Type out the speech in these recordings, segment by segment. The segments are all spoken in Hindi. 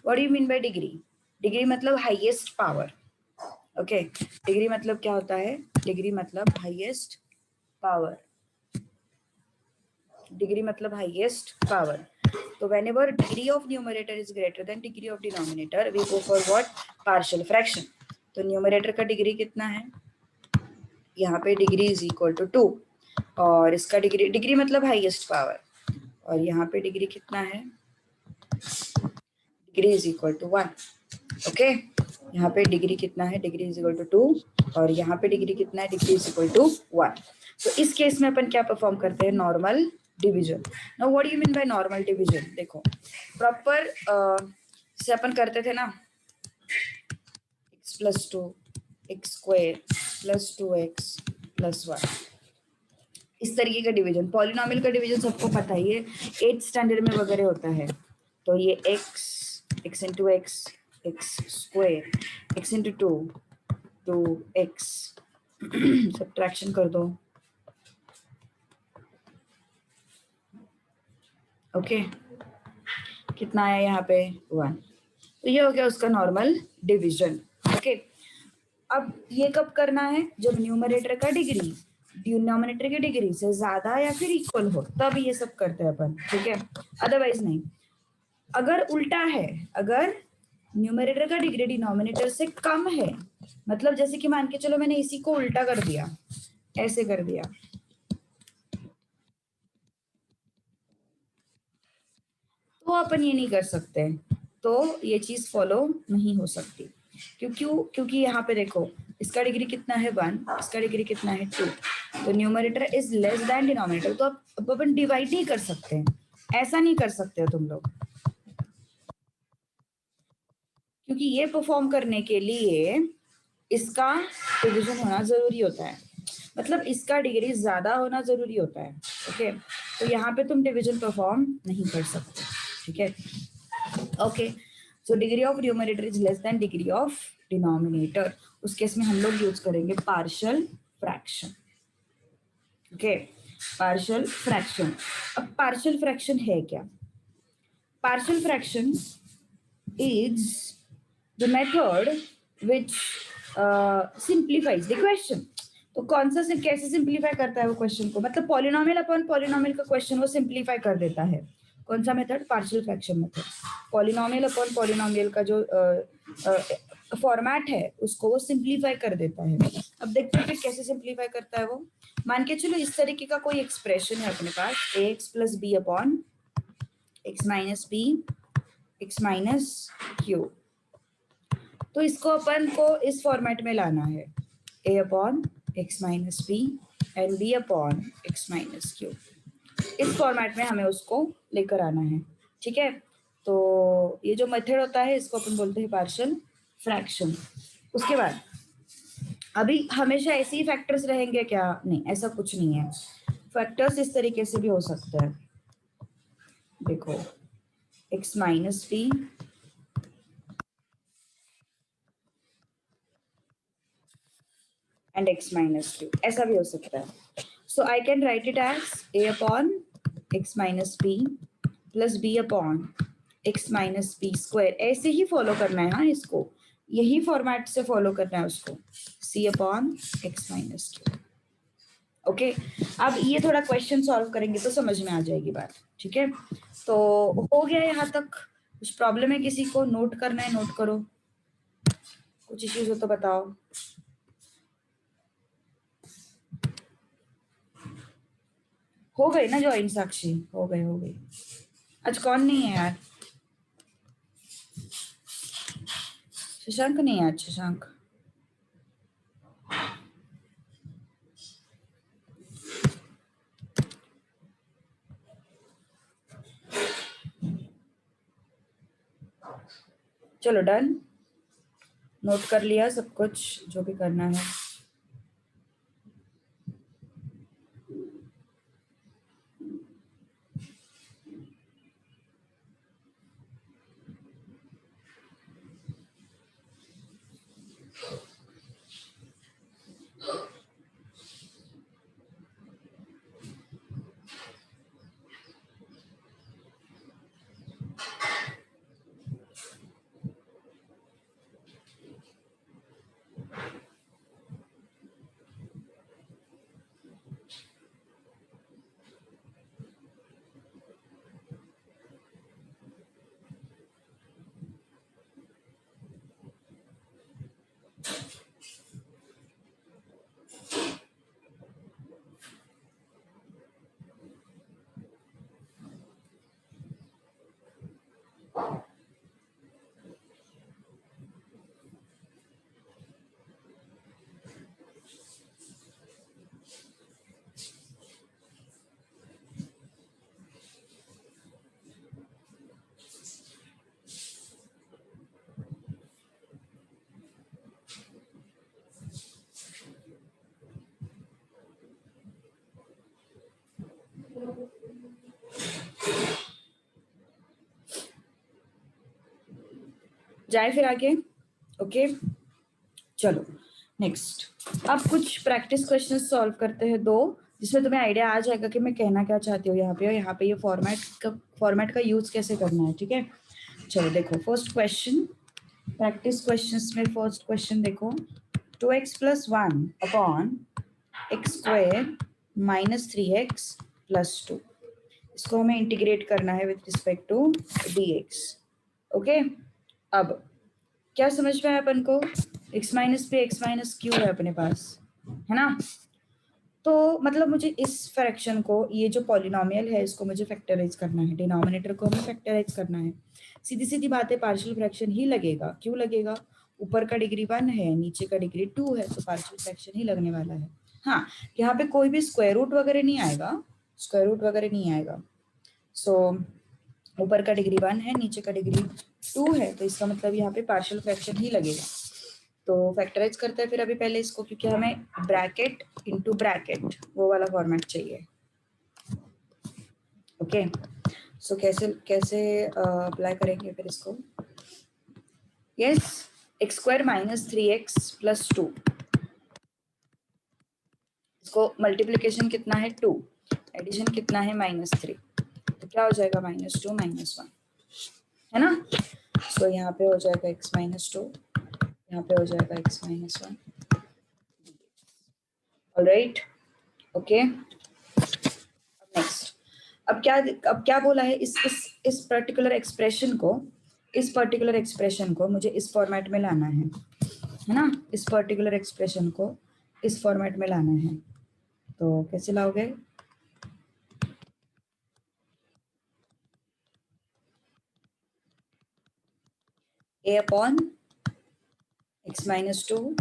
What do you mean by degree? Degree मतलब हाईएस्ट पावर। ओके, डिग्री मतलब क्या होता है? डिग्री मतलब हाईएस्ट पावर। डिग्री मतलब हाईएस्ट पावर। तो whenever degree of numerator is greater than degree of denominator, we go for what? Partial fraction. तो न्यूमरेटर का डिग्री कितना है? यहाँ पे डिग्री इज इक्वल टू 2 और इसका डिग्री, डिग्री मतलब हाईएस्ट पावर, और यहाँ पे डिग्री कितना है? Degree is equal to 1। Okay, यहाँ पे डिग्री कितना है? डिग्री इज इक्वल टू 2 और यहाँ पे डिग्री कितना है? Degree is equal to 1। तो इस केस में अपन क्या परफॉर्म करते हैं? Normal division. Now what do you mean by normal division? देखो प्रॉपर जैसे अपन करते थे ना, x plus 2 x square plus 2x plus 1, इस तरीके का डिवीजन। पॉलिनॉमियल का डिवीजन सबको पता ही है, 8th स्टैंडर्ड में वगैरह होता है। तो ये x into x, x square, x into 2x, subtraction कर दो। ओके, कितना आया यहाँ पे? 1। तो ये हो गया उसका नॉर्मल डिवीजन। ओके, अब ये कब करना है? जब न्यूमरेटर का डिग्री डिनोमिनेटर की डिग्री से ज्यादा या फिर इक्वल हो, तब ये सब करते हैं अपन, ठीक है? अदरवाइज नहीं। अगर उल्टा है, अगर न्यूमरेटर का डिग्री डिनोमिनेटर से कम है, मतलब जैसे कि मान के चलो मैंने इसी को उल्टा कर दिया, ऐसे कर दिया, तो अपन ये नहीं कर सकते, तो ये चीज फॉलो नहीं हो सकती। क्योंकि यहाँ पे देखो, इसका डिग्री कितना है? 1, इसका डिग्री कितना है? 2। तो numerator is less than denominator, तो अब अपन डिवाइड नहीं कर सकते, ऐसा नहीं कर सकते हो तुम लोग, क्योंकि ये परफॉर्म करने के लिए इसका डिवीजन होना जरूरी होता है, मतलब इसका डिग्री ज्यादा होना जरूरी होता है। ओके, तो यहाँ पे तुम डिवीजन परफॉर्म नहीं कर सकते, ठीक है? Okay, so degree of numerator is less than degree of denominator, उस केस में हम लोग यूज करेंगे partial fraction. Okay, partial fraction. अब पार्शियल फ्रैक्शन है क्या? Partial fraction is the method which simplifies the question. तो कौन सा से कैसे सिंप्लीफाई करता है वो क्वेश्चन को? मतलब पॉलिनोमियल अपॉन पॉलिनोमियल का क्वेश्चन वो सिंप्लीफाई कर देता है। कौन सा method? Partial fraction method. Polynomial upon polynomial का जो फॉर्मेट है उसको वो सिंप्लीफाई कर देता है। अब देखते हैं कैसे सिंप्लीफाई करता है वो। मान के चलो इस तरीके का कोई एक्सप्रेशन है अपने पास, ax plus b upon x minus b x minus q. तो इसको अपन को इस फॉर्मेट में लाना है, a upon x minus b and b upon x minus q. इस फॉर्मेट में हमें उसको लेकर आना है, ठीक है? तो ये जो मेथड होता है इसको अपन बोलते हैं पार्शियल फ्रैक्शन। उसके बाद अभी हमेशा ऐसे ही फैक्टर्स रहेंगे क्या? नहीं, ऐसा कुछ नहीं है। फैक्टर्स इस तरीके से भी हो सकते हैं, देखो x minus b and x minus q, ऐसा भी हो सकता है। So I can write it as a upon x minus b plus b upon x minus b square. ऐसे ही फॉलो करना है, हाँ, इसको यही फॉर्मेट से फॉलो करना है उसको, c upon x minus Q. Okay, अब ये थोड़ा क्वेश्चन सॉल्व करेंगे तो समझ में आ जाएगी बात, ठीक है? तो हो गया यहाँ तक। कुछ प्रॉब्लम है किसी को? नोट करना है नोट करो, कुछ इश्यूज हो तो बताओ। हो गई ना ज्वाइन साक्षी? हो गई। आज कौन नहीं है यार? शशांक नहीं है आज, शशांक। चलो डन, नोट कर लिया सब कुछ जो भी करना है। जाए फिर आगे। ओके चलो नेक्स्ट, अब कुछ प्रैक्टिस क्वेश्चन सॉल्व करते हैं दो, जिसमें तुम्हें आइडिया आ जाएगा कि मैं कहना क्या चाहती हूँ यहाँ पे, और यहाँ पे ये फॉर्मेट का यूज कैसे करना है। ठीक है चलो देखो फर्स्ट क्वेश्चन, प्रैक्टिस क्वेश्चंस में फर्स्ट क्वेश्चन देखो, 2x + 1 upon x square minus 3x + 2, इसको हमें इंटीग्रेट करना है with respect to dx। Okay अब क्या समझ में आया अपन को, x माइनस पे x माइनस क्यू है अपने पास, है ना। तो मतलब मुझे इस फ्रैक्शन को, ये जो पॉलिनोमियल है इसको मुझे फैक्टराइज करना है, डिनोमिनेटर को हमें फैक्टराइज करना है। सीधी सीधी बात है, पार्शियल फ्रैक्शन ही लगेगा। क्यों लगेगा, ऊपर का डिग्री 1 है, नीचे का डिग्री 2 है, तो पार्शियल फ्रैक्शन ही लगने वाला है। हाँ यहाँ पे कोई भी स्क्वायर रूट वगैरह नहीं आएगा, स्क्वायर रूट वगैरह नहीं आएगा। सो ऊपर का डिग्री 1 है, नीचे का डिग्री 2 है, तो इसका मतलब यहाँ पे पार्शियल फ्रैक्शन ही लगेगा। तो फैक्टराइज करते हैं फिर अभी पहले इसको, क्योंकि हमें ब्रैकेट इनटू ब्रैकेट वो वाला फॉर्मेट चाहिए। ओके सो कैसे कैसे अप्लाई करेंगे फिर इसको। Yes x square minus 3x + 2, इसको मल्टीप्लीकेशन कितना है 2, एडिशन कितना है -3, तो क्या हो जाएगा -2 -1, है ना। सो यहाँ पे हो जाएगा x - 2, यहाँ पे हो जाएगा x - 1। ऑलराइट ओके नेक्स्ट, अब क्या बोला है, इस पर्टिकुलर एक्सप्रेशन को, इस पर्टिकुलर एक्सप्रेशन को मुझे इस फॉर्मेट में लाना है ना, इस पर्टिकुलर एक्सप्रेशन को इस फॉर्मेट में लाना है। तो कैसे लाओगे, a upon x - 2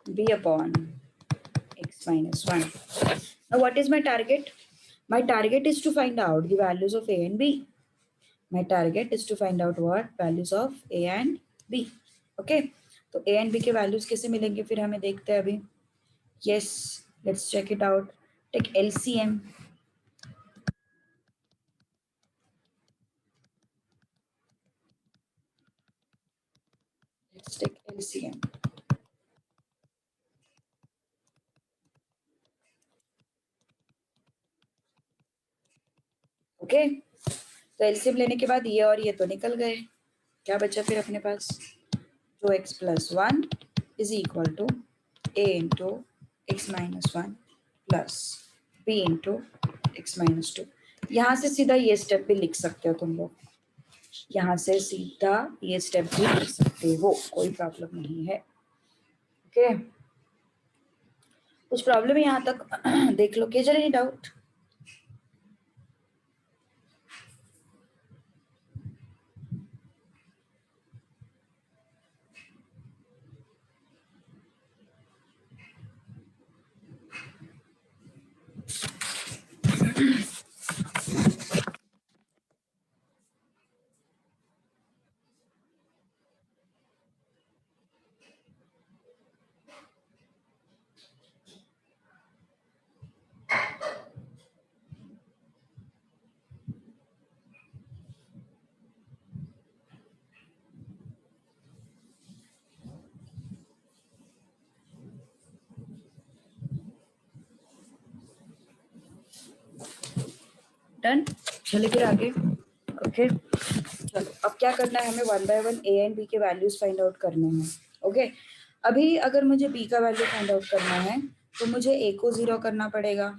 b upon x - 1. Now what is my target? My target is to find out the values of a and b. My target is to find out what values of a and b. Okay, तो a and b के values कैसे मिलेंगे फिर हमें देखते हैं अभी। Yes, let's check it out. Take LCM. Let's take LCM. Okay तो एलसीएम लेने के बाद ये और ये तो निकल गए, क्या बचा फिर अपने पास, जो x + 1 is equal to a into x - 1 plus b into x - 2। यहाँ से सीधा ये स्टेप भी लिख सकते हो तुम लोग, यहाँ से सीधा ये स्टेप भी लिख सकते हो, कोई प्रॉब्लम नहीं है। ओके कुछ प्रॉब्लम है यहाँ तक देख लो, क्या एनी डाउट। डन, चलिए फिर आगे। ओके चलो अब क्या करना है, हमें 1 बाय 1 ए एंड बी के वैल्यूज फाइंड आउट करने हैं। ओके अभी अगर मुझे बी का वैल्यू फाइंड आउट करना है तो मुझे ए को 0 करना पड़ेगा,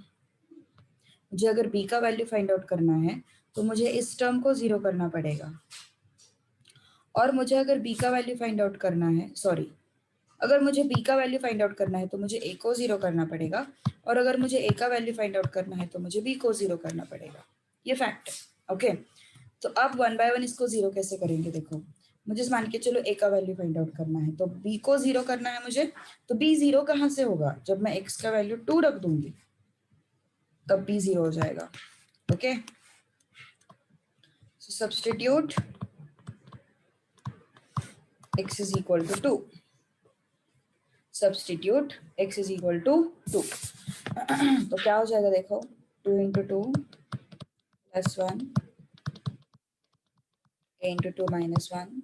मुझे अगर बी का वैल्यू फाइंड आउट करना है तो मुझे इस टर्म को 0 करना पड़ेगा, और मुझे अगर बी का वैल्यू फाइंड आउट करना है, सॉरी अगर मुझे बी का वैल्यू फाइंड आउट करना है तो मुझे ए को 0 करना पड़ेगा, और अगर मुझे ए का वैल्यू फाइंड आउट करना है तो मुझे बी को 0 करना पड़ेगा, ये फैक्ट है। ओके तो अब 1 बाय 1 इसको 0 कैसे करेंगे, देखो मुझे मान के चलो ए का वैल्यू फाइंड आउट करना है तो बी को 0 करना है मुझे, तो बी 0 कहाँ से होगा, जब मैं एक्स का वैल्यू 2 रख दूंगी तब बी 0 हो जाएगा। Okay so substitute x is equal to 2, substitute x is equal to 2 तो क्या हो जाएगा देखो, 2 into 2 plus 1 a into 2 minus 1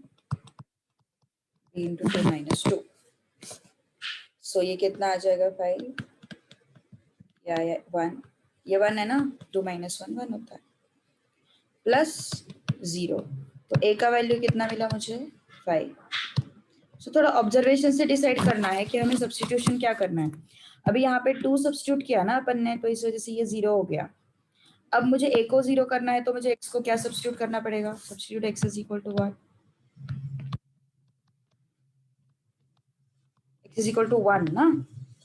b into 2 minus 2। सो ये कितना आ जाएगा 5 या 1, ये 1 है ना, 2 माइनस 1 1 होता है, प्लस 0। तो a का वैल्यू कितना मिला मुझे 5। सो थोड़ा ऑब्जर्वेशन से डिसाइड करना है कि हमें सब्स्टिट्यूशन क्या करना है। अभी यहाँ पे 2 सब्स्टिट्यूट किया ना अपन ने, तो इस वजह से ये 0 हो गया। अब मुझे a को 0 करना है तो मुझे x को क्या सब्स्टिट्यूट करना पड़ेगा, substitute x is equal to what, x is equal to 1 ना,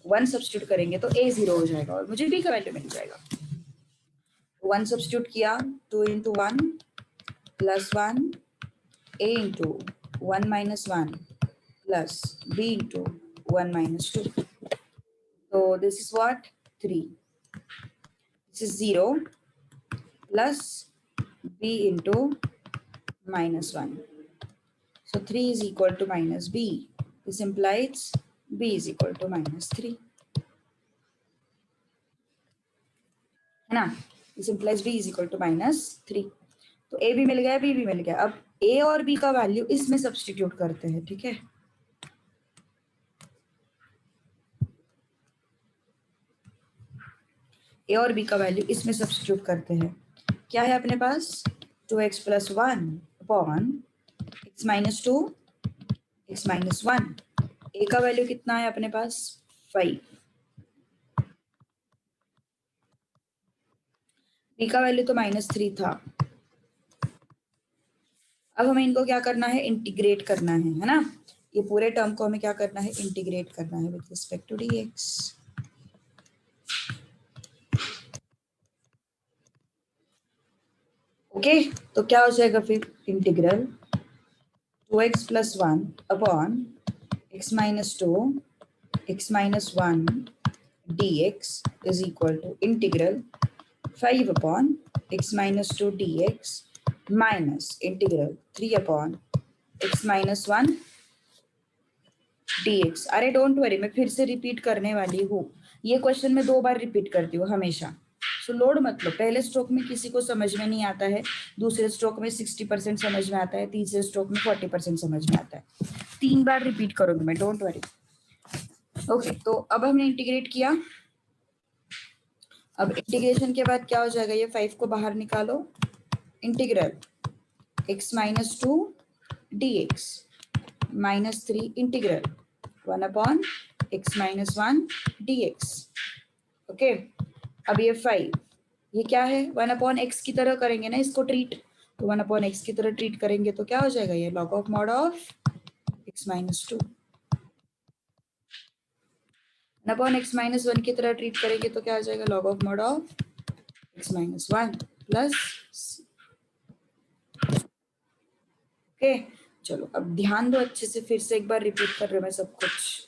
1 सब्स्टिट्यूट करेंगे तो a 0 हो जाएगा और मुझे b का वैल्यू मिल जाएगा। 1 सब्स्टिट्यूट किया, 2 into 1 plus 1 a into 1 minus 1 plus b into 1 minus 2। तो this is what 3, this is 0 plus b into minus 1. So 3 is equal to minus b. This implies b is equal to minus 3. है ना? This implies b is equal to minus 3. तो a भी मिल गया, b भी मिल गया। अब a और b का वैल्यू इसमें सब्स्टिट्यूट करते हैं, ठीक है? a और b का वैल्यू इसमें सब्स्टिट्यूट करते हैं। क्या है अपने पास 2x plus 1 upon x minus 2 x minus 1। a का वैल्यू कितना है अपने पास 5, b का वैल्यू तो -3 था। अब हमें इनको क्या करना है, इंटीग्रेट करना है ना। ये पूरे टर्म को हमें क्या करना है, इंटीग्रेट करना है with respect to dx। Okay, तो क्या हो जाएगा फिर, integral 2x plus 1 upon x minus 2 x minus 1 dx is equal to integral 5 upon x minus 2 dx minus integral 3 upon x minus 1 dx। अरे डोंट वरी, मैं फिर से रिपीट करने वाली हूँ। ये क्वेश्चन मैं 2 बार रिपीट करती हूँ हमेशा, सो लोड मत लो। पहले स्ट्रोक में किसी को समझ में नहीं आता है, दूसरे स्ट्रोक में 60% समझ में आता है, तीसरे स्ट्रोक में 40% समझ में आता है। 3 बार रिपीट करूंगी मैं, डोंट वरी। ओके, तो अब हमने इंटीग्रेट किया। अब इंटीग्रेशन के बाद क्या हो जाएगा, ये 5 को बाहर निकालो, integral x minus 2 dx minus 3 integral 1 upon x minus 1 dx। Okay, अब ये 5, ये क्या है 1 अपॉन एक्स की तरह करेंगे ना इसको ट्रीट, तो 1 अपॉन एक्स की तरह ट्रीट करेंगे तो क्या हो जाएगा, ये log of mod of x minus 2। 1 upon x minus 1 की तरह ट्रीट करेंगे तो क्या हो जाएगा, log of mod of x minus 1 plus. Okay, चलो अब ध्यान दो अच्छे से, फिर से एक बार रिपीट कर रही हूँ मैं सब कुछ।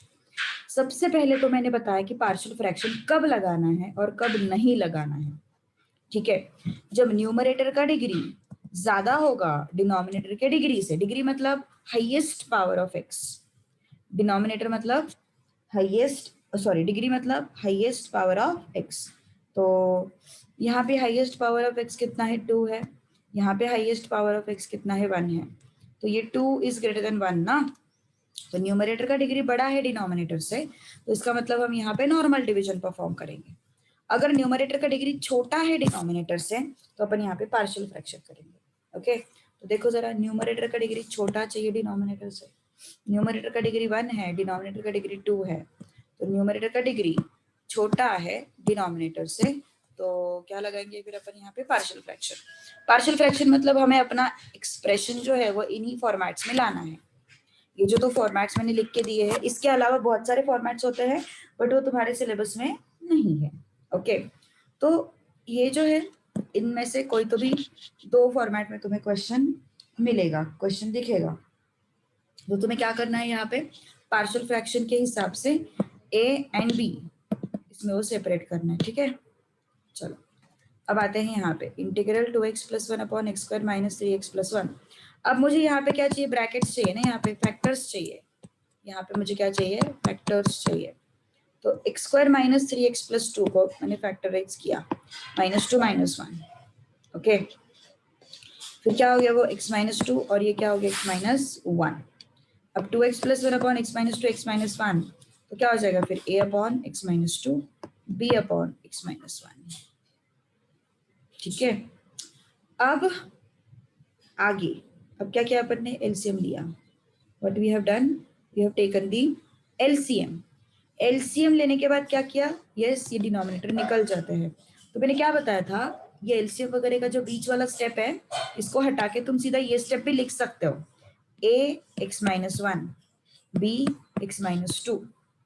सबसे पहले तो मैंने बताया कि पार्शियल फ्रैक्शन कब लगाना है और कब नहीं लगाना है, ठीक है। जब न्यूमरेटर का डिग्री ज्यादा होगा डिनोमिनेटर के डिग्री से, डिग्री मतलब highest power of x, denominator मतलब हाईएस्ट, सॉरी डिग्री मतलब हाईएस्ट पावर ऑफ एक्स। तो यहाँ पे हाईएस्ट पावर ऑफ एक्स कितना है 2 है, यहाँ पे हाईएस्ट पावर ऑफ एक्स कितना है 1 है, तो ये 2 इज ग्रेटर देन 1 ना। तो न्यूमरेटर का डिग्री बड़ा है डिनोमिनेटर से, तो इसका मतलब हम यहाँ पे नॉर्मल डिवीजन परफॉर्म करेंगे। अगर न्यूमरेटर का डिग्री छोटा है डिनोमिनेटर से तो अपन यहाँ पे पार्शियल फ्रैक्शन करेंगे। ओके, तो देखो जरा, न्यूमरेटर का डिग्री छोटा चाहिए डिनोमिनेटर से, न्यूमरेटर का डिग्री 1 है, डिनोमिनेटर का डिग्री 2 है, तो न्यूमरेटर का डिग्री छोटा है डिनोमिनेटर से, तो क्या लगाएंगे फिर अपन यहाँ पे, पार्शियल फ्रैक्शन। पार्शियल फ्रैक्शन मतलब हमें अपना एक्सप्रेशन जो है वो इन्हीं फॉर्मेट्स में लाना है। ये जो 2 फॉर्मेट्स मैंने लिख के दिए हैं, इसके अलावा बहुत सारे फॉर्मेट्स होते हैं बट वो तुम्हारे सिलेबस में नहीं है। ओके, तो ये जो है इनमें से कोई तो भी 2 फॉर्मेट में तुम्हें क्वेश्चन मिलेगा, क्वेश्चन दिखेगा, तो तुम्हें क्या करना है, यहाँ पे पार्शियल फ्रैक्शन के हिसाब से a एंड b इसमें वो सेपरेट करना है, ठीक है। चलो अब आते हैं यहाँ पे, integral 2x plus 1 upon x square minus 3x plus 1। अब मुझे यहाँ पे क्या चाहिए, ब्रैकेट्स चाहिए ना, यहाँ पे फैक्टर्स चाहिए, यहाँ पे मुझे क्या चाहिए, फैक्टर्स चाहिए। तो x square minus 3x plus 2 को मैंने फैक्टराइज किया, -2 -1। ओके, फिर क्या हो गया वो x माइनस 2 और ये क्या हो गया x माइनस 1। अब 2x plus 1 upon x minus 2 x minus 1, तो क्या हो जाएगा फिर a upon x minus 2 b upon x minus 1। ठीक है, अब आगे अब क्या किया अपन ने, एलसीएम लिया। What we have done, we have taken the LCM. LCM लेने के बाद क्या किया, यस ये डिनोमिनेटर निकल जाते हैं। तो मैंने क्या बताया था, ये एलसीएम वगैरह का जो बीच वाला स्टेप है, इसको हटा के तुम सीधा ये स्टेप भी लिख सकते हो, a x minus 1 b x minus 2,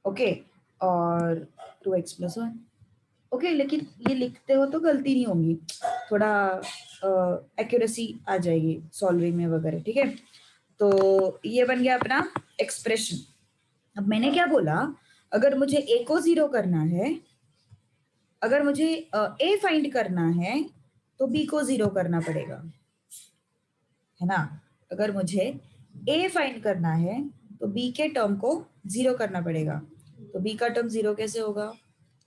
okay, और 2x प्लस 1, ओके। लेकिन ये लिखते हो तो गलती नहीं होगी, थोड़ा एक्यूरेसी आ जाएगी सॉल्विंग में वगैरह, ठीक है। तो ये बन गया अपना एक्सप्रेशन। अब मैंने क्या बोला, अगर मुझे ए को 0 करना है, अगर मुझे ए फाइंड करना है तो बी को 0 करना पड़ेगा, है ना। अगर मुझे ए फाइंड करना है तो बी के टर्म को 0 करना पड़ेगा। तो बी का टर्म 0 कैसे होगा,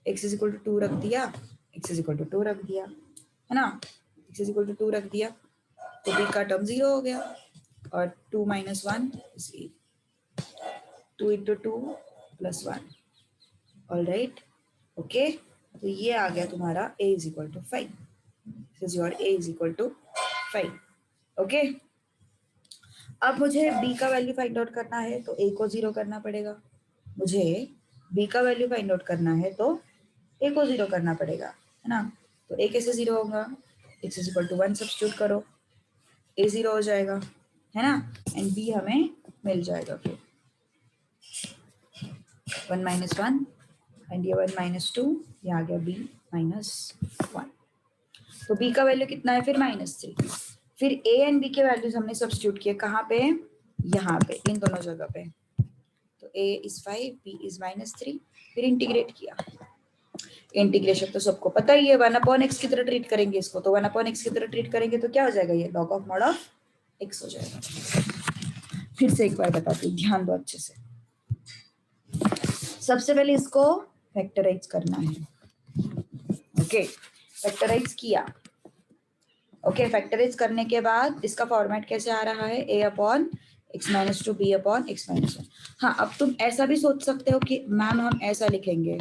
x इज इक्वल टू 2 रख दिया, x इज इक्वल टू 2 रख दिया, है ना, x इज इक्वल टू 2 रख दिया, तो बी का टर्म 0 हो गया। और 2 minus 1 is 2 into 2 plus 1, all right, okay. तो ये आ गया तुम्हारा a is equal to 5, this is your a is equal to 5, okay. अब मुझे b का वैल्यू फाइंड आउट करना है तो a को 0 करना पड़ेगा, मुझे b का वैल्यू फाइंड आउट करना है तो a को 0 करना पड़ेगा, है ना। तो a कैसे 0 होगा, x is equal to 1 substitute करो, a 0 हो जाएगा, है ना, एंड b हमें मिल जाएगा फिर 1 माइनस 1, एंड ये 1 माइनस 2, ये आ गया b माइनस 1। तो b का वैल्यू कितना है फिर -3। फिर a एंड b के वैल्यूज हमने सब्स्टिट्यूट किए कहाँ पे, यहाँ पे, इन दोनों जगह पे। तो a इज 5, b इज -3, फिर इंटीग्रेट किया। इंटीग्रेशन तो सबको पता ही है, 1/x की तरह ट्रीट करेंगे इसको, तो 1/x की तरह ट्रीट करेंगे तो क्या हो जाएगा, ये log of mod of x हो जाएगा। फिर से एक बार बताती हूँ, ध्यान दो अच्छे से। सबसे पहले इसको फैक्टराइज करना है, ओके, फैक्टराइज किया, ओके। फैक्टराइज करने के बाद इसका फॉर्मेट कैसे आ रहा है, a upon x minus 2 b upon x minus 1। हाँ, अब तुम ऐसा भी सोच सकते हो कि मैम हम ऐसा लिखेंगे,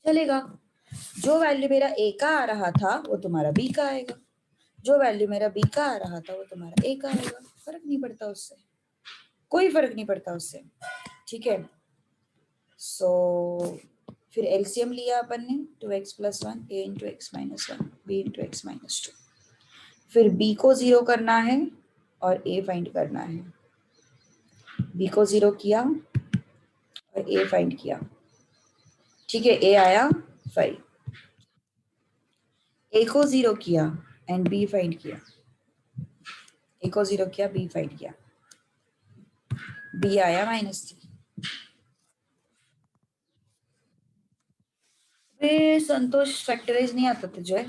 चलेगा। जो वैल्यू मेरा a का आ रहा था वो तुम्हारा b का आएगा, जो वैल्यू मेरा b का आ रहा था वो तुम्हारा a का आएगा, फर्क नहीं पड़ता उससे, कोई फर्क नहीं पड़ता उससे, ठीक है। सो फिर एलसीएम लिया अपन ने, 2x plus 1 a into x minus 1 b into x minus 2। फिर b को 0 करना है और a फाइंड करना है, b को 0 किया और a फाइंड किया, ठीक है। a आया 5, a को 0 किया एंड b फाइंड किया, a को 0 किया b फाइंड किया, b आया -3। वे संतोष फैक्टराइज नहीं आता तुझे,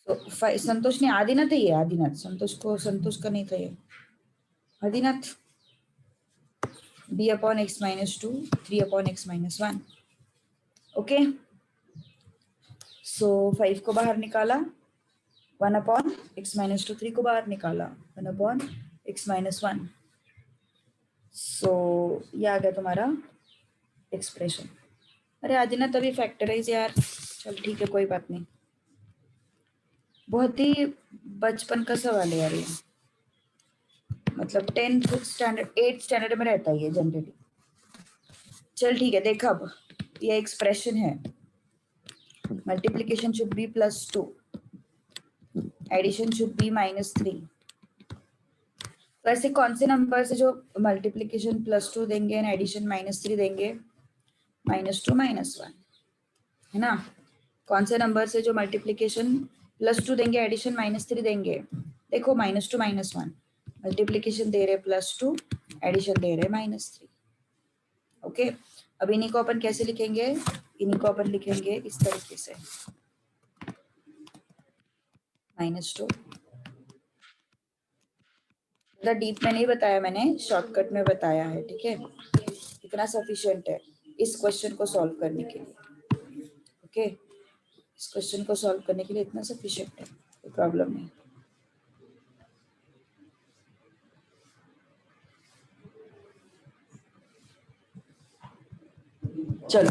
तो संतोष ने आदिनाथ है, ये आदिनाथ, संतोष का नहीं था ये, आदिनाथ b upon x minus 2 3 upon x minus 1, okay. So 5 को बाहर निकाला, 1 अपॉन x माइनस 2, 3 को बाहर निकाला, 1 अपॉन x माइनस 1। सो ये आ गया तुम्हारा एक्सप्रेशन। अरे आदिनाथ अभी फैक्टराइज यार, चल ठीक है कोई बात नहीं, बहुत ही बचपन का सवाल है यार ये, मतलब 10th स्टैंडर्ड 8th स्टैंडर्ड में रहता है ये जनरली। चल ठीक है, देख अब ये एक्सप्रेशन है, multiplication should be +2, addition should be -3। तो ऐसे कौन से नंबर से जो मल्टीप्लीकेशन +2 देंगे एंड एडिशन -3 देंगे, -2 -1, है ना। कौन से नंबर से जो मल्टीप्लीकेशन +2 देंगे एडिशन -3 देंगे, देखो -2 -1, मल्टीप्लीकेशन दे रहे +2, एडिशन दे रहे -3, ओके। अब इन्हीं को अपन कैसे लिखेंगे, इन्हीं को अपन लिखेंगे इस तरीके से, -2, ज़्यादा डीप में नहीं बताया मैंने, शॉर्टकट में बताया है, ठीक है। इतना सफिशिएंट है इस क्वेश्चन को सॉल्व करने के लिए, ओके। इस क्वेश्चन को सॉल्व करने के लिए इतना सफिशिएंट है, कोई प्रॉब्लम नहीं। चलो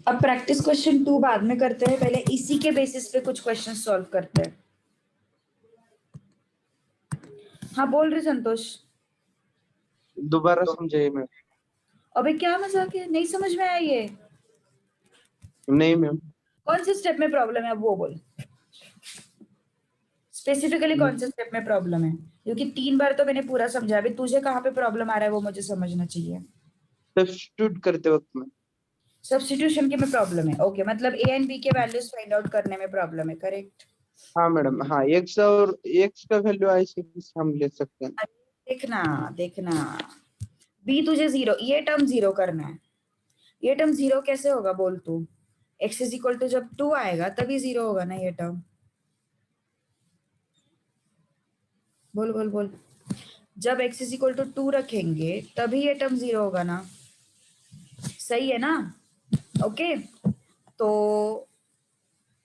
अब प्रैक्टिस क्वेश्चन 2 बाद में करते हैं, पहले इसी के बेसिस पे कुछ क्वेश्चन सॉल्व करते हैं। हाँ बोल रहे संतोष। दोबारा समझाइए मैम। अबे क्या मजाक है, नहीं समझ में आया ये? नहीं मैम। कौन से स्टेप में प्रॉब्लम है अब वो बोल, स्पेसिफिकली कौन से स्टेप में प्रॉब्लम है? क्योंकि 3 बार तो मैंने पूरा समझा, अभी तुझे कहाँ पे प्रॉब्लम आ रहा है वो मुझे समझना चाहिए। सब्स्टिट्यूट करते वक्त में। सब्स्टिट्यूशन के में प्रॉब्लम है, ओके, मतलब ए एंड बी के वैल्यूज फाइंड आउट करने में प्रॉब्लम है, करेक्ट? हाँ मैडम, हाँ एक्स और एक्स का वैल्यू ऐसे हम ले सकते हैं। देखना देखना, बी तुझे 0, ये टर्म 0 करना है। ये टर्म 0 कैसे होगा बोल तू? x इज इक्वल टू जब 2 आएगा तभी 0 होगा ना ये टर्म। बोल बोल बोल, जब x इज इक्वल टू 2 रखेंगे तभी ये टर्म 0 होगा ना, सही है ना? ओके, तो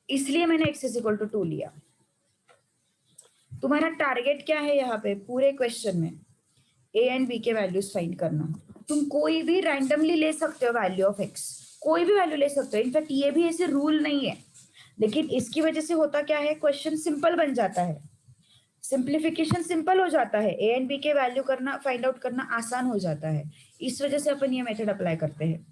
इसलिए मैंने x इज इक्वल टू 2 लिया। तुम्हारा टारगेट क्या है यहाँ पे पूरे क्वेश्चन में? ए एंड बी के वैल्यूज फाइंड करना। तुम कोई भी रैंडमली ले सकते हो वैल्यू ऑफ एक्स, कोई भी वैल्यू ले सकते हो, इनफैक्ट ये भी ऐसे रूल नहीं है, लेकिन इसकी वजह से होता क्या है, क्वेश्चन सिंपल बन जाता है, सिंप्लीफिकेशन सिंपल हो जाता है, ए एंड बी के वैल्यू करना फाइंड आउट करना आसान हो जाता है, इस वजह से अपन ये मेथड अप्लाई करते हैं।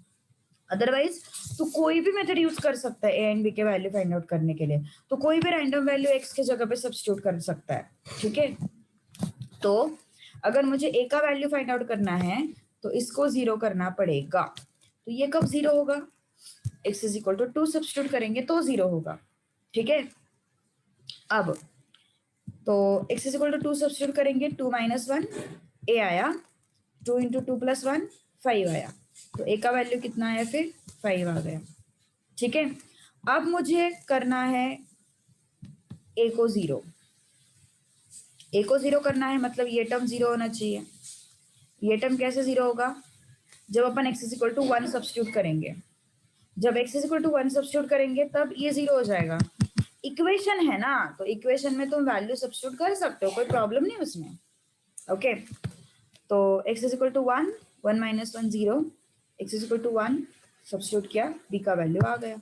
अदरवाइज तो कोई भी मेथड यूज कर सकता है ए एंड बी के वैल्यू फाइंड आउट करने के लिए, तो कोई भी रैंडम वैल्यू एक्स के जगह पे सब्स्टिट्यूट कर सकता है, ठीक है? तो अगर मुझे ए का वैल्यू फाइंड आउट करना है तो इसको 0 करना पड़ेगा, तो ये कब 0 होगा? x is equal to 2 substitute करेंगे तो 0 होगा, ठीक है? अब तो x is equal to 2 substitute करेंगे, 2 माइनस 1 a आया, 2 इंटू 2 प्लस 1 5 आया, तो a का वैल्यू कितना आया फिर? 5 आ गया, ठीक है? अब मुझे करना है a को 0, a को 0 करना है, मतलब ये टर्म 0 होना चाहिए। ये टर्म कैसे 0 होगा? जब अपन x is equal to 1 substitute करेंगे, जब x is equal to 1 substitute करेंगे तब ये 0 हो जाएगा। इक्वेशन है ना, तो इक्वेशन में तुम वैल्यू सब्स्टिट्यूट कर सकते हो, कोई प्रॉब्लम नहीं उसमें, ओके? तो x is equal to 1, 1 minus 1 0, x is equal to 1 substitute किया, b का वैल्यू आ गया।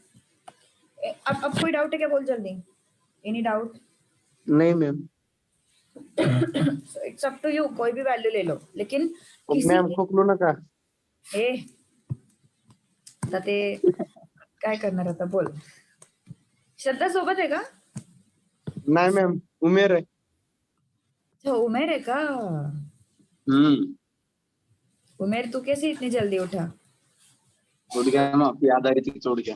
अब कोई डाउट है क्या, बोल जल्दी, एनी डाउट? नहीं ma'am. It's up to you, कोई भी वैल्यू ले लो, लेकिन किसी मैम खोकलू नका. ए ते काय करणार आता बोल, श्रद्धा सोबत आहे का? नाही मैम, उमेर है. अच्छा उमेर है का? उमेर तू कैसे इतनी जल्दी उठा? उठ गया मैम, आपकी याद आ रही थी, छोड़ गया.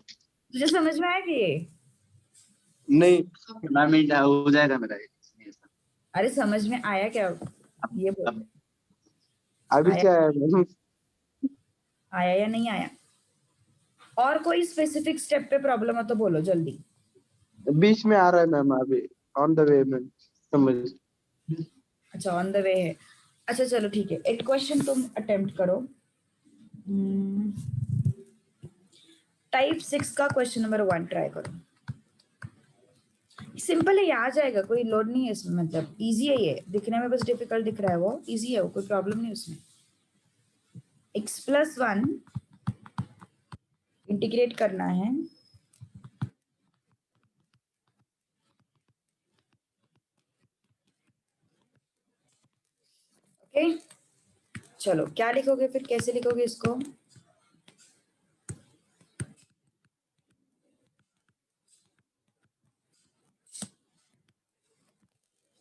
तुझे समझ में आया कि ये? नहीं मैम, हो जाएगा मेरा ये. अरे समझ में आया क्या, ये बोल, अभी आया, क्या है मैम? आया या नहीं आया? और कोई स्पेसिफिक स्टेप पे प्रॉब्लम हो तो बोलो जल्दी। बीच में आ रहा है मैम, अभी ऑन द वे मैम, समझ. अच्छा ऑन द वे है, अच्छा चलो ठीक है, एक क्वेश्चन तुम अटेम्प्ट करो, टाइप 6 का क्वेश्चन नंबर 1 ट्राई करो, सिंपल है, ये आ जाएगा, कोई लोड नहीं है इसमें, मतलब इजी है, ये दिखने में बस डिफिकल्ट दिख रहा है, वो इजी है, वो कोई प्रॉब्लम नहीं उसमें। x प्लस 1 इंटीग्रेट करना है, ओके? चलो क्या लिखोगे फिर, कैसे लिखोगे इसको?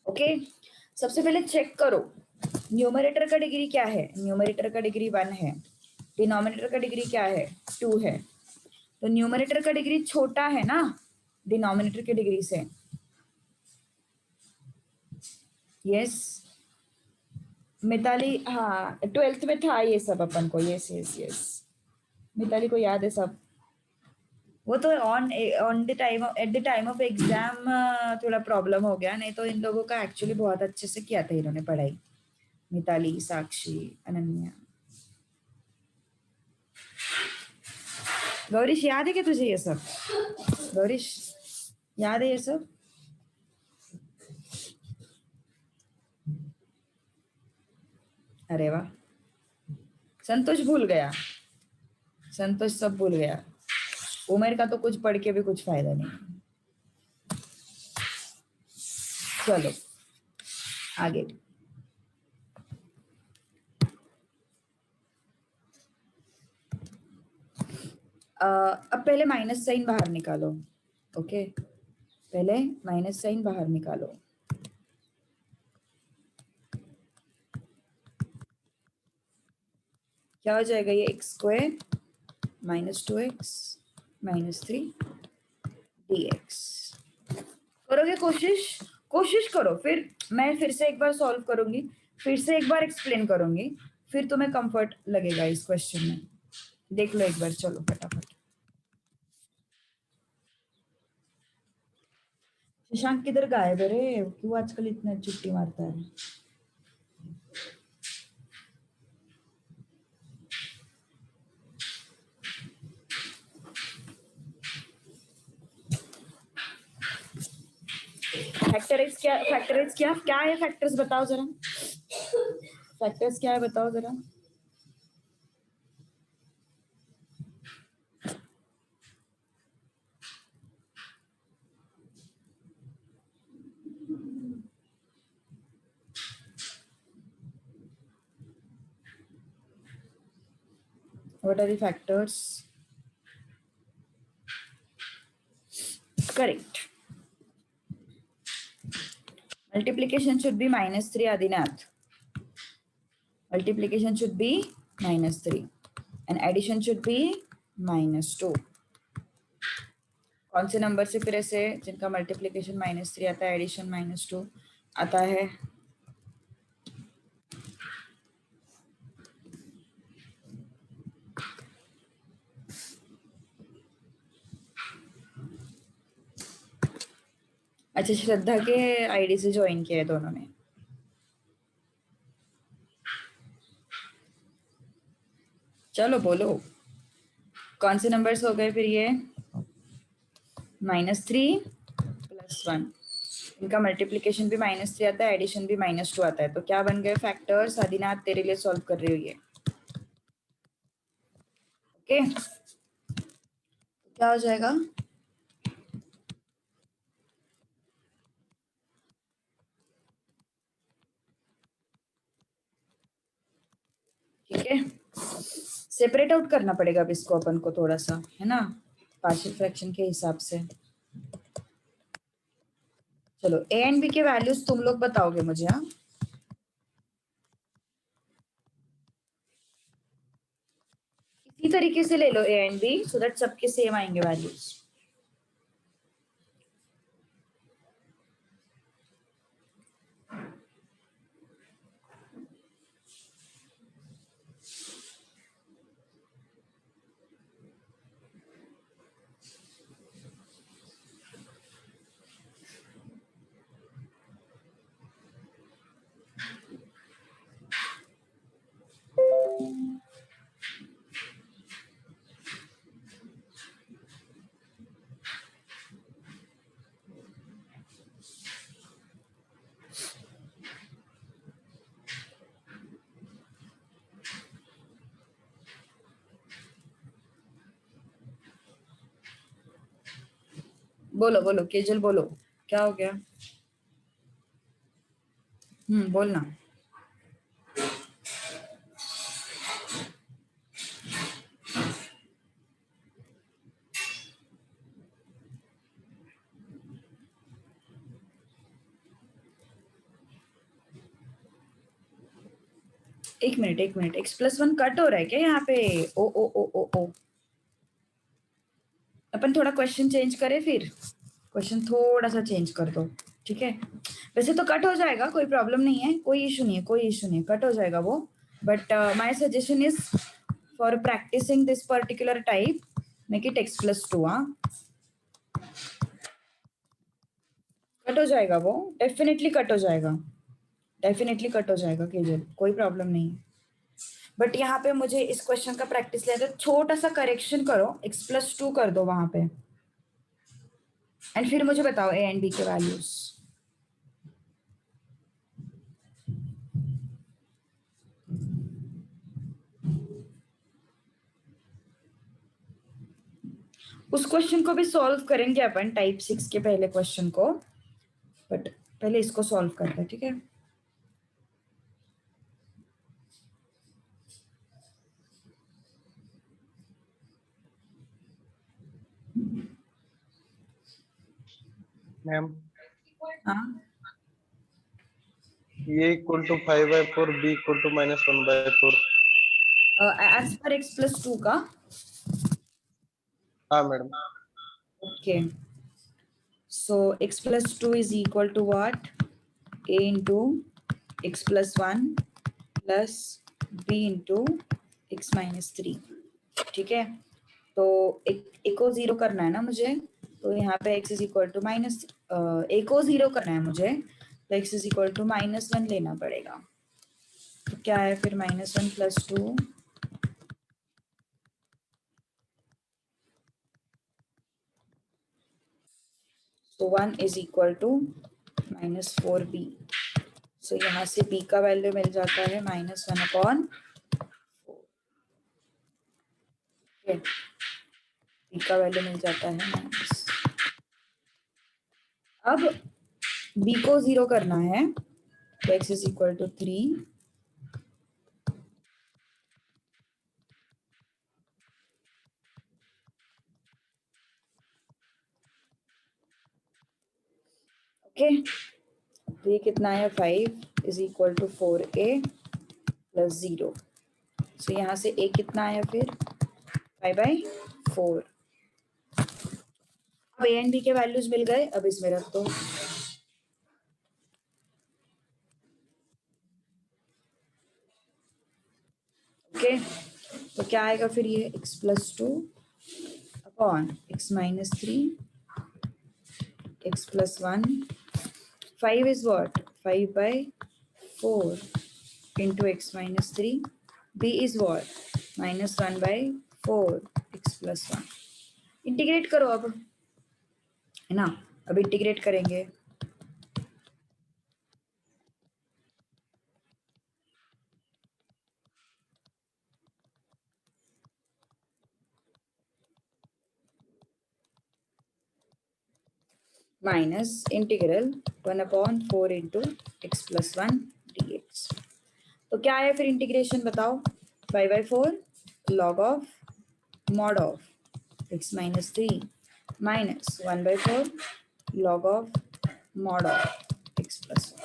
ओके, सबसे पहले चेक करो न्यूमरेटर का डिग्री क्या है, न्यूमरेटर का डिग्री 1 है, डिनोमिनेटर का डिग्री क्या है, 2 है, तो न्यूमरेटर का डिग्री छोटा है ना डिनोमिनेटर की डिग्री से, यस? मिताली, हाँ 12th में था ये सब अपन को, यस यस यस, मिताली को याद है सब, वो तो on on the time, at the time of exam थोड़ा प्रॉब्लम हो गया, नहीं तो इन लोगों का एक्चुअली बहुत अच्छे से किया था इन्होंने पढ़ाई, मिताली, साक्षी, अनन्या। गौरीश याद है क्या तुझे ये सब? गौरीश याद है ये सब? अरे वाह, संतोष भूल गया, संतोष सब भूल गया। उमेर का तो कुछ पढ़ के भी कुछ फायदा नहीं। चलो आगे। अब पहले माइनस साइन बाहर निकालो। ओके, पहले माइनस साइन बाहर निकालो। क्या हो जाएगा ये? X square minus 2x minus 3 dx। करोगे कोशिश? कोशिश करो, फिर मैं फिर से एक बार सॉल्व करूंगी, फिर से एक बार एक्सप्लेन करूंगी, फिर तुम्हें कंफर्ट लगेगा इस क्वेश्चन में। देख लो एक बार, चलो फटाफट। शशांक किधर गायब है रे? क्यों आजकल इतना छुट्टी मारता है? फैक्टराइज क्या? फैक्टराइज क्या है? फैक्टर्स बताओ जरा। फैक्टर्स क्या है बताओ जरा। What are the factors? Correct. Multiplication should be -3, Adinath. Multiplication should be -3 and addition should be -2. कौन से नंबर से फिर ऐसे जिनका मल्टीप्लीकेशन -3 आता है, एडिशन -2 आता है? अच्छा, श्रद्धा के आईडी से ज्वाइन किया है दोनों ने। चलो बोलो कौन से नंबर्स हो गए फिर ये? -3 + 1, इनका मल्टीप्लीकेशन भी -3 आता है, एडिशन भी -2 आता है, तो क्या बन गए फैक्टर्स? आदिनाथ तेरे लिए सॉल्व कर रही हो ये। ओके, क्या हो जाएगा? ठीक है, सेपरेट आउट करना पड़ेगा अब इसको अपन को थोड़ा सा, है ना, पार्शियल फ्रैक्शन के हिसाब से। चलो ए एंड बी के वैल्यूज तुम लोग बताओगे मुझे। हाँ, इसी तरीके से ले लो a and b, so that सबके सेम आएंगे वैल्यूज। बोलो बोलो केजल, बोलो क्या हो गया? बोलना। एक मिनट, x+1 कट हो रहा है क्या यहाँ पे? ओ ओ ओ ओ ओ, अपन थोड़ा क्वेश्चन चेंज करें फिर। क्वेश्चन थोड़ा सा चेंज कर दो, ठीक है? वैसे तो कट हो जाएगा, कोई प्रॉब्लम नहीं है, कोई इशू नहीं है, कोई इशू नहीं है, कट हो जाएगा वो। But my suggestion is for practicing this particular type, make it x+2। हाँ, कट हो जाएगा वो, डेफिनेटली कट हो जाएगा, डेफिनेटली कट हो जाएगा केजल, कोई प्रॉब्लम नहीं है। बट यहाँ पे मुझे इस क्वेश्चन का प्रैक्टिस लेते, छोटा सा करेक्शन करो, x+2 कर दो वहां पे, एंड फिर मुझे बताओ ए एंड बी के वैल्यूज। उस क्वेश्चन को भी सॉल्व करेंगे अपन टाइप 6 के पहले क्वेश्चन को, बट पहले इसको सॉल्व करते हैं, ठीक है। मैम हाँ, a equal to 5/4, b equal to -1/4। एज पर x+2 का। हाँ madam. Okay, so x+2 is equal to what, a into x+1 plus b into x-3, ठीक है। तो एक को जीरो करना है ना मुझे, तो यहाँ पे x is equal to minus, एक को जीरो करना है मुझे, तो x इज इक्वल टू -1 लेना पड़ेगा। तो क्या है फिर, -1 + 2, तो 1 इज इक्वल टू -4b। सो यहाँ से b का वैल्यू मिल जाता है -1/4, b का वैल्यू मिल जाता है माइनस। अब b को जीरो करना है, तो x is equal to 3, okay. तो ये कितना है, 5 is equal to 4a plus 0। So यहाँ से a कितना आया फिर, 5/4। अब a एंड b के वैल्यूज मिल गए, अब इसमें रख दो। ओके, तो क्या आएगा फिर, ये x+2 upon x-3, x+1, 5 is what, 5/4 into x-3, b is what, -1/4 x+1। Integrate करो अब, है ना। अब इंटीग्रेट करेंगे, minus integral 1/4 into x+1 dx। तो क्या है फिर इंटीग्रेशन बताओ, 5/4 log of mod of x-3 minus 1/4 log of mod of x+1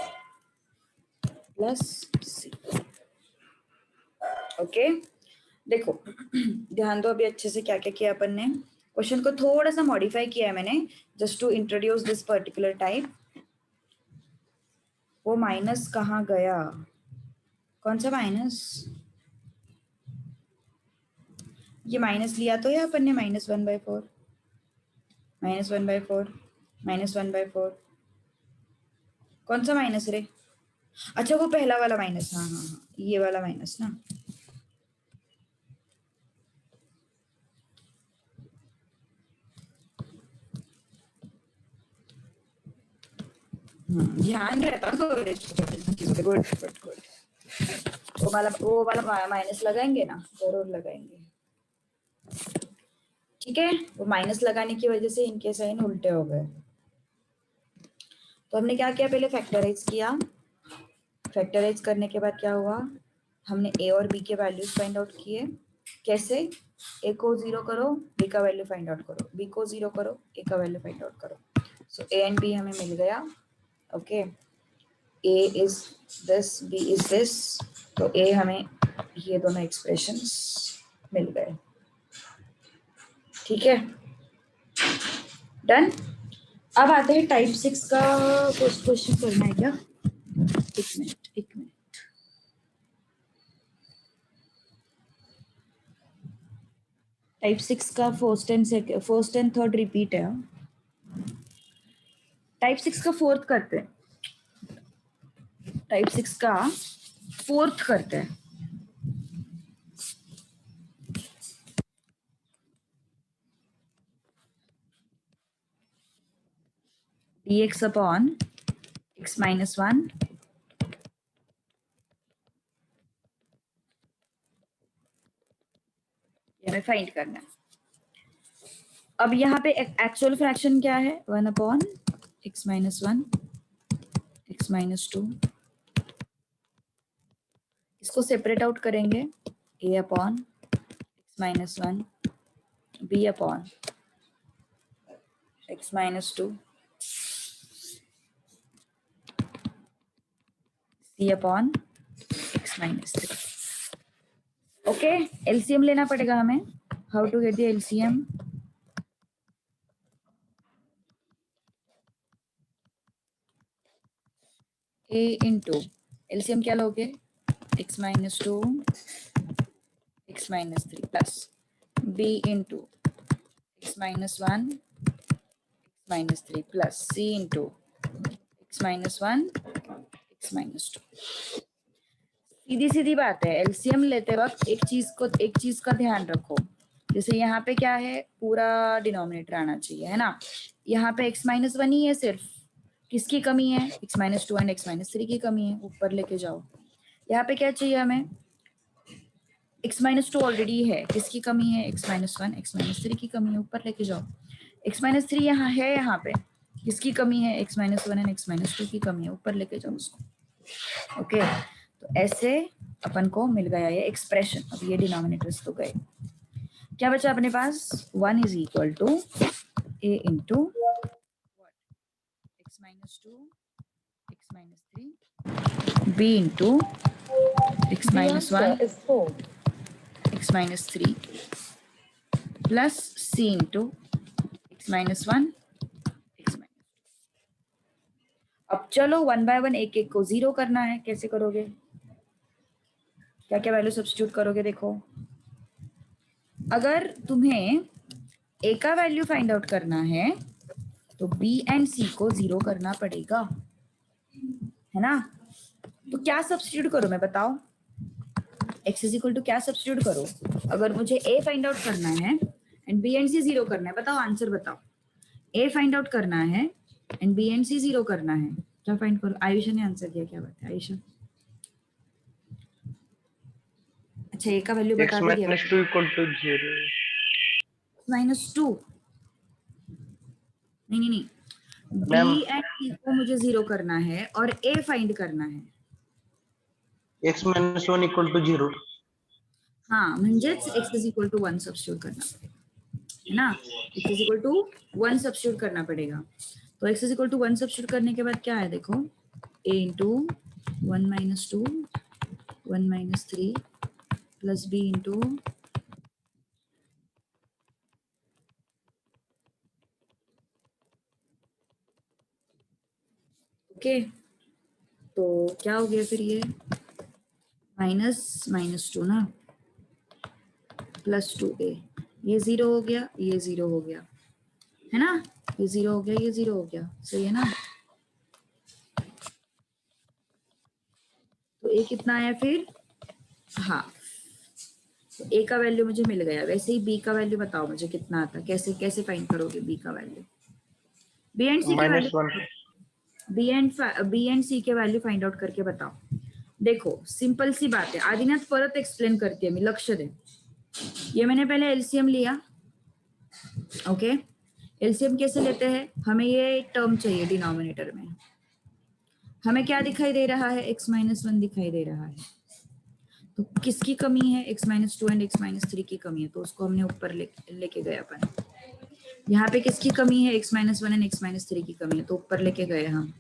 plus c। Okay, देखो ध्यान दो अभी अच्छे से क्या क्या किया अपन ने। क्वेश्चन को थोड़ा सा मॉडिफाई किया है मैंने, just to introduce this particular type. वो माइनस कहाँ गया, कौन सा माइनस, ये माइनस लिया तो है अपन ने, -1/4, -1/4, -1/4, कौन सा माइनस रे, अच्छा वो पहला वाला माइनस, हाँ हाँ हाँ, ये वाला माइनस ना। ध्यान रहता तो गुड गुड गुड। वो वाला माइनस लगाएंगे ना, जरूर लगाएंगे, ठीक है। वो माइनस लगाने की वजह से इनके साइन उल्टे हो गए। तो हमने क्या किया, पहले फैक्टराइज किया, फैक्टराइज करने के बाद क्या हुआ, हमने a और b के वैल्यूज फाइंड आउट किए। कैसे, a को जीरो करो, b का वैल्यू फाइंड आउट करो, b को जीरो करो, a का वैल्यू फाइंड आउट करो। सो a एंड b हमें मिल गया। Okay, a is this, b is this, तो a हमें ये दोनों एक्सप्रेशंस मिल गए, ठीक है, डन। अब आते हैं टाइप 6 का क्वेश्चन करना है क्या, एक मिनट। टाइप 6 का फर्स्ट एंड थर्ड रिपीट है। टाइप 6 का फोर्थ करते हैं, टाइप 6 का फोर्थ करते हैं। dx अपॉन x-1, ये हमें फाइंड करना है। अब यहाँ पे एक्चुअल फ्रैक्शन क्या है? 1/(x-1), x-2। इसको सेपरेट आउट करेंगे, a/(x-1), b/(x-2), c/(x-3). Okay, LCM लेना पड़ेगा हमें. How to get the LCM? a into LCM क्या लोगे? x-2, x-3 plus b into x-1, x-3 plus c into x-1, x-2. सीधी सीधी बात है. एलसीएम लेते वक्त एक चीज का ध्यान रखो. जैसे यहाँ पे क्या है, पूरा डिनोमिनेटर आना चाहिए, है ना. यहाँ पे x-1 ही है सिर्फ. किसकी कमी है? x-2 एंड x-3 की कमी है. ऊपर लेके जाओ. यहाँ पे क्या चाहिए हमें? x-2 ऑलरेडी है. किसकी कमी है? x-1, x-3 की कमी है. ऊपर लेके जाओ. x-3 यहाँ है. यहाँ पे किसकी कमी है? x-1 एंड x-2 की कमी है. ऊपर लेके जाओ उसको. ओके, तो ऐसे अपन को मिल गया ये एक्सप्रेशन. अब ये डिनोमिनेटर्स तो गए. क्या बचा अपने पास? 1 is equal to a into x-2, x-3, b into x-1, x-3 plus c into x-1, x-2. अब चलो 1 बाय 1 एक एक को जीरो करना है. कैसे करोगे? क्या क्या वैल्यू सब्स्टिट्यूट करोगे? देखो, अगर तुम्हें a का वैल्यू फाइंड आउट करना है तो b एंड c को जीरो करना पड़ेगा, है ना. तो क्या सब्स्टिट्यूट करो मैं बताओ? x इज इक्वल टू क्या सब्स्टिट्यूट करो? अगर मुझे a फाइंड आउट करना है and b and c zero करना है, बताओ आंसर बताओ. a फाइंड आउट करना है and b and c zero करना है. क्या फाइंड करो? आयुषा ने आंसर दिया. क्या बात है आयुषा? अच्छा, a का वैल्यू बता दिया. x-2 equal to 0. -2 नहीं, b एंड c को मुझे जीरो करना है और a फाइंड करना है. x-1 equal to 0. हाँ, म्हणजेच x is equal to 1 substitute करना पड़ेगा, है ना. x is equal to 1 substitute करना पड़ेगा. तो x is equal to 1 substitute करने के बाद क्या है? देखो, a into 1 - 2, 1 - 3 plus b into okay. तो क्या हो गया फिर? ये -2 ना, प्लस 2a. ये जीरो हो गया, ये जीरो हो गया, है ना. ये जीरो हो गया, ये जीरो हो गया. सही है ना. तो a कितना आया फिर? हाँ, तो a का वैल्यू मुझे मिल गया. वैसे ही b का वैल्यू बताओ मुझे कितना आता. कैसे कैसे फाइंड करोगे b का वैल्यू? b एंड c के वैल्यू, b एंड c के वैल्यू फाइंड आउट करके बताओ. देखो, सिंपल सी बात है. आदिनाथ परत एक्सप्लेन करते हैं. मी लक्ष दे. ये मैंने पहले एलसीएम लिया. ओके, एलसीएम कैसे लेते हैं? हमें ये टर्म चाहिए डिनोमिनेटर में. हमें क्या दिखाई दे रहा है? x-1 दिखाई दे रहा है. तो किसकी कमी है? x-2 एंड x-3 की कमी है. तो उसको हमने ऊपर लेके गए अपन. यहाँ पे किसकी कमी है? x-1 एंड x-3 की कमी है. तो ऊपर लेके गए हम.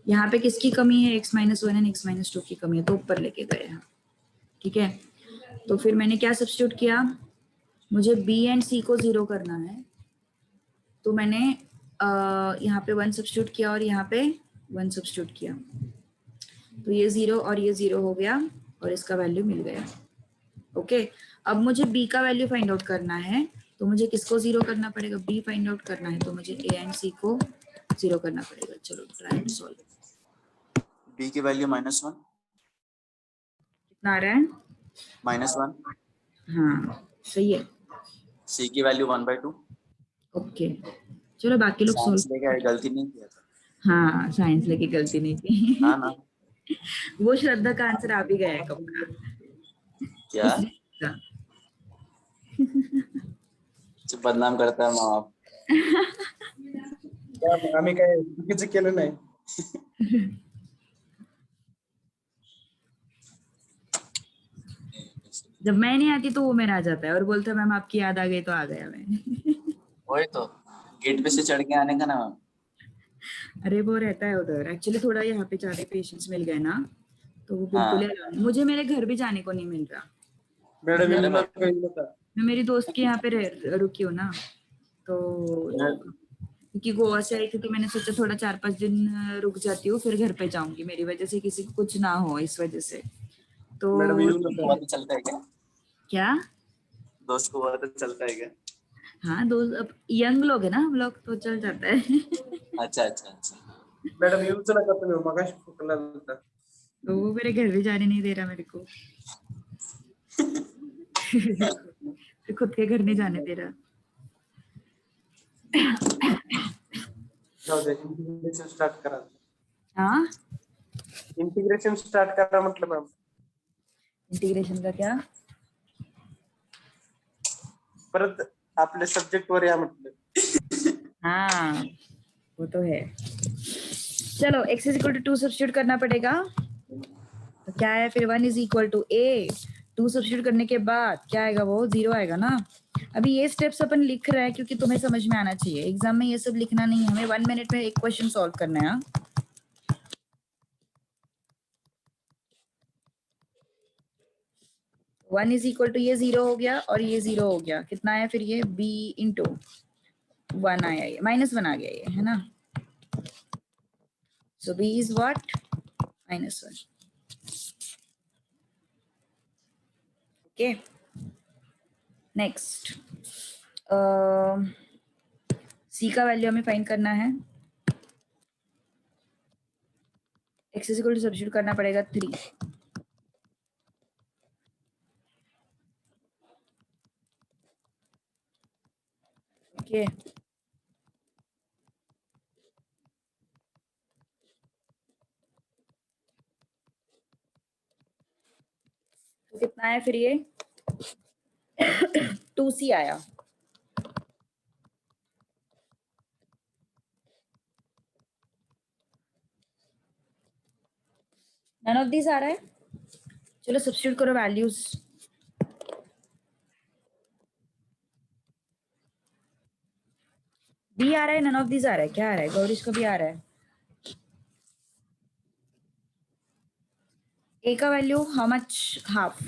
यहाँ पे किसकी कमी है? x-1 एंड x-2 की कमी है. तो ऊपर लेके गए हम. ठीक है. तो फिर मैंने क्या सब्स्टिट्यूट किया? मुझे b एंड c को जीरो करना है, तो मैंने यहाँ पे 1 सब्स्टिट्यूट किया और यहाँ पे 1 सब्स्टिट्यूट किया. तो ये जीरो और ये जीरो हो गया और इसका वैल्यू मिल गया. ओके, अब मुझे b का वैल्यू फाइंड आउट करना है, तो मुझे किसको जीरो करना पड़ेगा? b फाइंड आउट करना है, तो मुझे a एंड c को जीरो करना पड़ेगा. चलो ट्राई एंड सॉल्व. b की वैल्यू -1. कितना आ रहा है? -1. हाँ, सही है. c की वैल्यू 1/2. ओके, चलो बाकी लोग साइंस सॉल्व. लेके गलती नहीं किया था. हाँ, साइंस लेके गलती नहीं की. हाँ ना. वो श्रद्धा का आंसर आ भी गया है कब का. क्या? बदनाम करता है माँ बाप. आम्ही काय चुकीचं केलं नाही. जब मैं नहीं आती तो वो मेरा आ जाता है और बोलता है मैम आपकी याद आ गई तो आ गया मैं. वही तो गेट पे से चढ़ के आने का ना. अरे वो रहता है उधर एक्चुअली, थोड़ा यहाँ पे ज्यादा पेशेंट्स मिल गए ना, तो वो हाँ. बिल्कुल ही allow नहीं. मुझे मेरे घर भी जाने को नहीं मिल रहा. मॅडम अरे येऊ बाप. नका येऊ नका. मैं मेरी दोस्त के यहाँ पे रुकी हूँ ना, तो क्योंकि गोवा से आई थी तो मैंने सोचा थोड़ा 4-5 दिन रुक जाती हूँ, फिर घर पे जाऊंगी. मेरी वजह से किसी को कुछ ना हो इस वजह से. तो मॅडम येऊ दोस्त को हुआ तो चलता है क्या? क्या, दोस्त को हुआ तो चलता है क्या? हाँ दोस्त, अब यंग लोग है ना हम लोग, तो चल जाता है. अच्छा अच्छा अच्छा. मॅडम येऊच नका तुम्ही मगाशी फुकला होता. तो वो मेरे घर भी जाने नहीं दे रहा मेरे को. फिर खुद के घर नहीं जाने दे रहा. जाऊ दे इंटिग्रेशन स्टार्ट करा. हाँ, इंटिग्रेशन स्टार्ट करा म्हटलं मॅम. इंटीग्रेशन का क्या? परत आपल्या सब्जेक्ट वर या म्हटलं. हाँ वो तो है. चलो x is equal to 2 substitute करना पड़ेगा. तो क्या है फिर 1 is equal to a. 2 substitute करने के बाद क्या आएगा, वो 0 आएगा ना. अभी ये स्टेप्स अपन लिख रहे हैं क्योंकि तुम्हें समझ में आना चाहिए. एग्जाम में ये सब लिखना नहीं है, हमें 1 मिनट में एक क्वेश्चन सॉल्व करना है. 1 इज इक्वल टू ये 0 हो गया और ये 0 हो गया. कितना है फिर ये b इंटू 1 आया, ये -1 आ गया ये, है ना. So b is what, -1. Okay, next c का वैल्यू हमें फाइंड करना है. x is equal to substitute करना पड़ेगा 3. ओके, तो कितना है फिर ये 2c आया. नन ऑफ दिस आ रहा है. चलो सब्स्टिट्यूट करो वैल्यूज. b आ रहा है, नन ऑफ दिस आ रहा है, क्या आ रहा है, गौरीश को भी आ रहा है. a का value how much, half.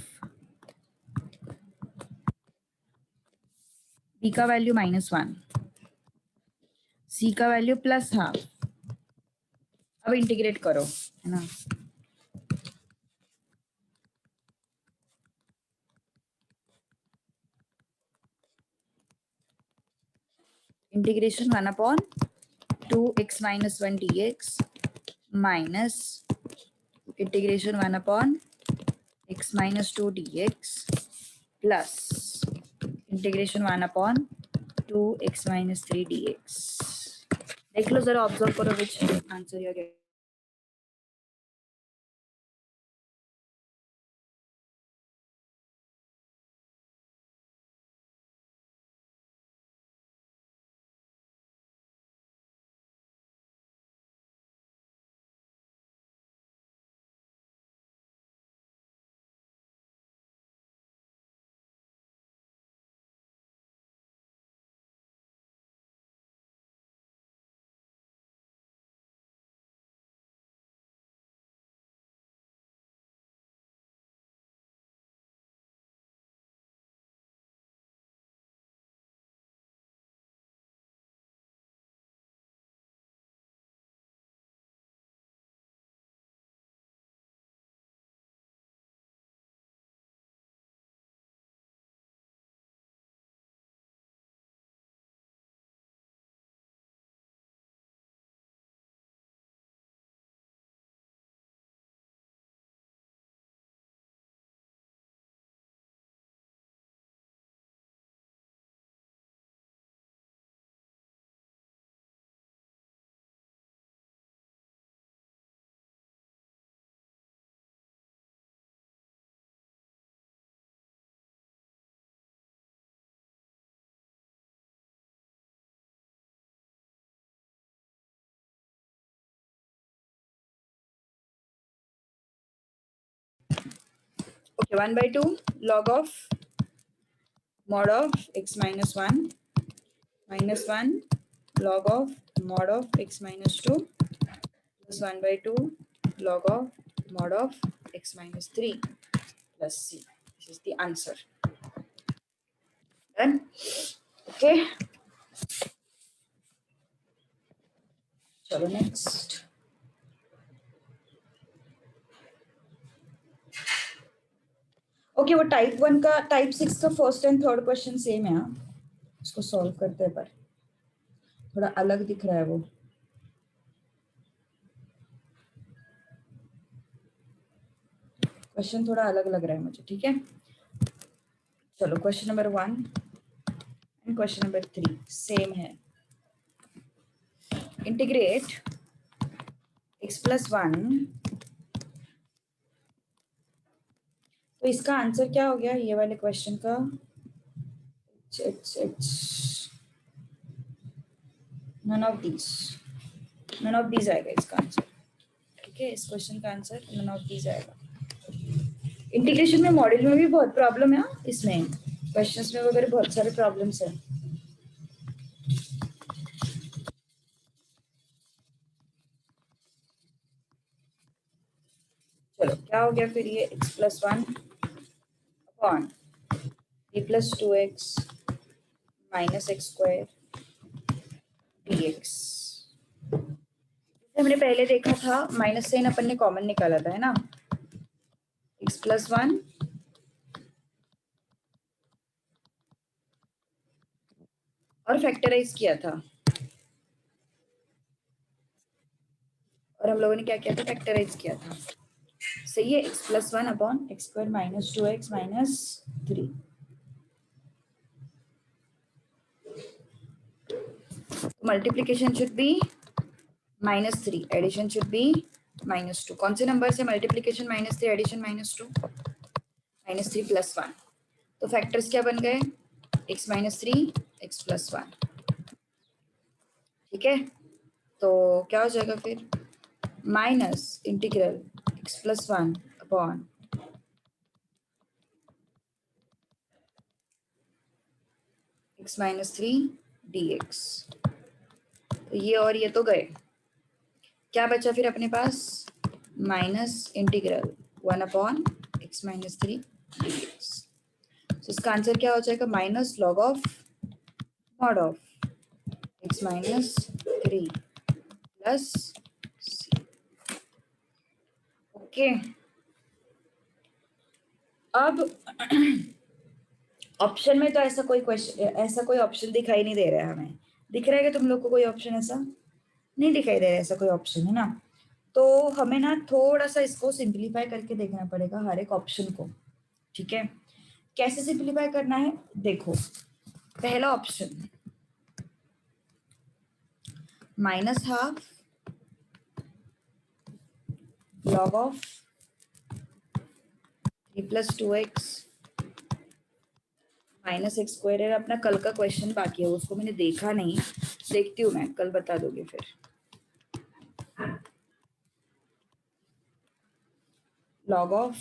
b का वैल्यू -1. c का वैल्यू +हाफ. अब इंटीग्रेट करो, है ना. Integration 1/2x - 1 dx minus integration 1/x - 2 dx plus integration 1/2x - 3 dx. देख लो जरा, ऑब्जर्व करो विच answer you get. Okay, 1/2 log of mod of x minus 1 minus 1 log of mod of x minus 2 plus 1/2 log of mod of x minus 3 plus c. This is the answer. Done? Okay. चलो next. ओके वो टाइप 1 का टाइप 6 का first and third question same है. इसको सॉल्व करते हैं पर थोड़ा अलग दिख रहा है वो. क्वेश्चन थोड़ा अलग लग रहा है मुझे. ठीक है चलो question number 1 and question number 3 same है. Integrate x plus 1. तो इसका आंसर क्या हो गया ये वाले क्वेश्चन का. नन ऑफ दीज आएगा इसका आंसर. ठीक है इस क्वेश्चन का आंसर नन ऑफ दीज आएगा. इंटीग्रेशन में मॉडल में भी बहुत प्रॉब्लम है. इसमें क्वेश्चंस में वगैरह बहुत सारे प्रॉब्लम्स हैं. चलो क्या हो गया फिर ये x plus 1 upon b plus 2x minus x square dx. हमने पहले देखा था माइनस साइन अपन ने कॉमन निकाला था है ना. x प्लस 1 और फैक्टराइज किया था. और हम लोगों ने क्या किया था फैक्टराइज किया था. सही है x plus 1 upon x square minus 2x minus 3. Multiplication should be -3 addition should be -2. कौन से नंबर से मल्टीप्लीकेशन -3 एडिशन -2 -3 प्लस 1. तो फैक्टर्स क्या बन गए x माइनस 3 x प्लस 1. ठीक है तो क्या हो जाएगा फिर minus integral x plus 1 upon x minus 3 dx. तो ये और ये तो गए. क्या बचा फिर अपने पास minus integral 1 upon x minus 3 dx. तो इसका आंसर क्या हो जाएगा minus log of mod of x minus 3 plus c. Okay अब ऑप्शन में तो ऐसा कोई क्वेश्चन ऐसा कोई ऑप्शन दिखाई नहीं दे रहा है. हमें दिख रहा है कि तुम लोग को कोई ऑप्शन ऐसा नहीं दिखाई दे रहा है. ऐसा कोई ऑप्शन है ना. तो हमें ना थोड़ा सा इसको सिंपलीफाई करके देखना पड़ेगा हर एक ऑप्शन को. ठीक है कैसे सिंपलीफाई करना है देखो. पहला option -12 log of 3 plus 2x minus x square है. अपना कल का क्वेश्चन बाकी है उसको मैंने देखा नहीं. देखती हूँ मैं कल बता दोगे फिर. log ऑफ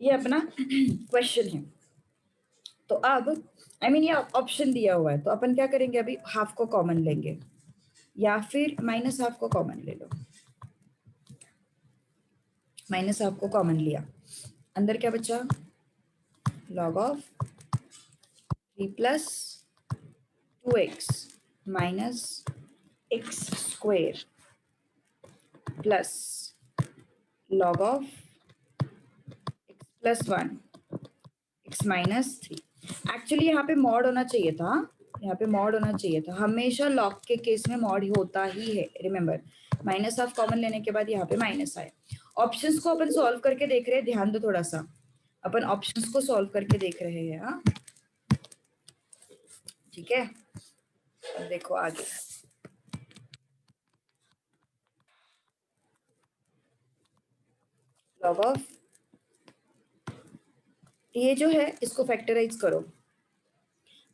ये अपना क्वेश्चन है. तो अब ये ऑप्शन दिया हुआ है तो अपन क्या करेंगे अभी हाफ को कॉमन लेंगे या फिर -12 को कॉमन ले लो. -12 को कॉमन लिया अंदर क्या बचा log of 3 plus 2x minus x square plus log of x plus 1 x minus 3. Actually यहाँ पे मॉड होना चाहिए था. यहाँ पे मॉड होना चाहिए था. हमेशा लॉग के केस में मॉड होता ही है. रिमेम्बर -12 कॉमन लेने के बाद यहाँ पे माइनस आए. ऑप्शंस को अपन सॉल्व करके देख रहे हैं. ध्यान दो थोड़ा सा. अपन ऑप्शंस को सॉल्व करके देख रहे हैं. हाँ ठीक है देखो आगे log ऑफ ये जो है इसको फैक्टराइज करो.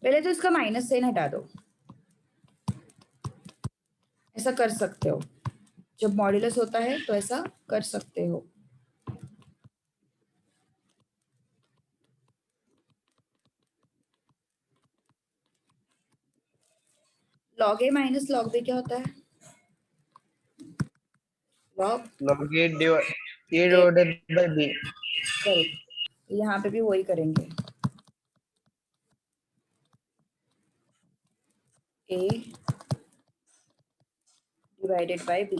पहले तो इसका माइनस साइन हटा दो. ऐसा कर सकते हो, जब मॉड्यूलस होता है तो ऐसा कर सकते हो। log a minus log b क्या होता है? log log a divided by b। Correct, यहाँ पे भी वही करेंगे, a डिवाइडेड बाय b।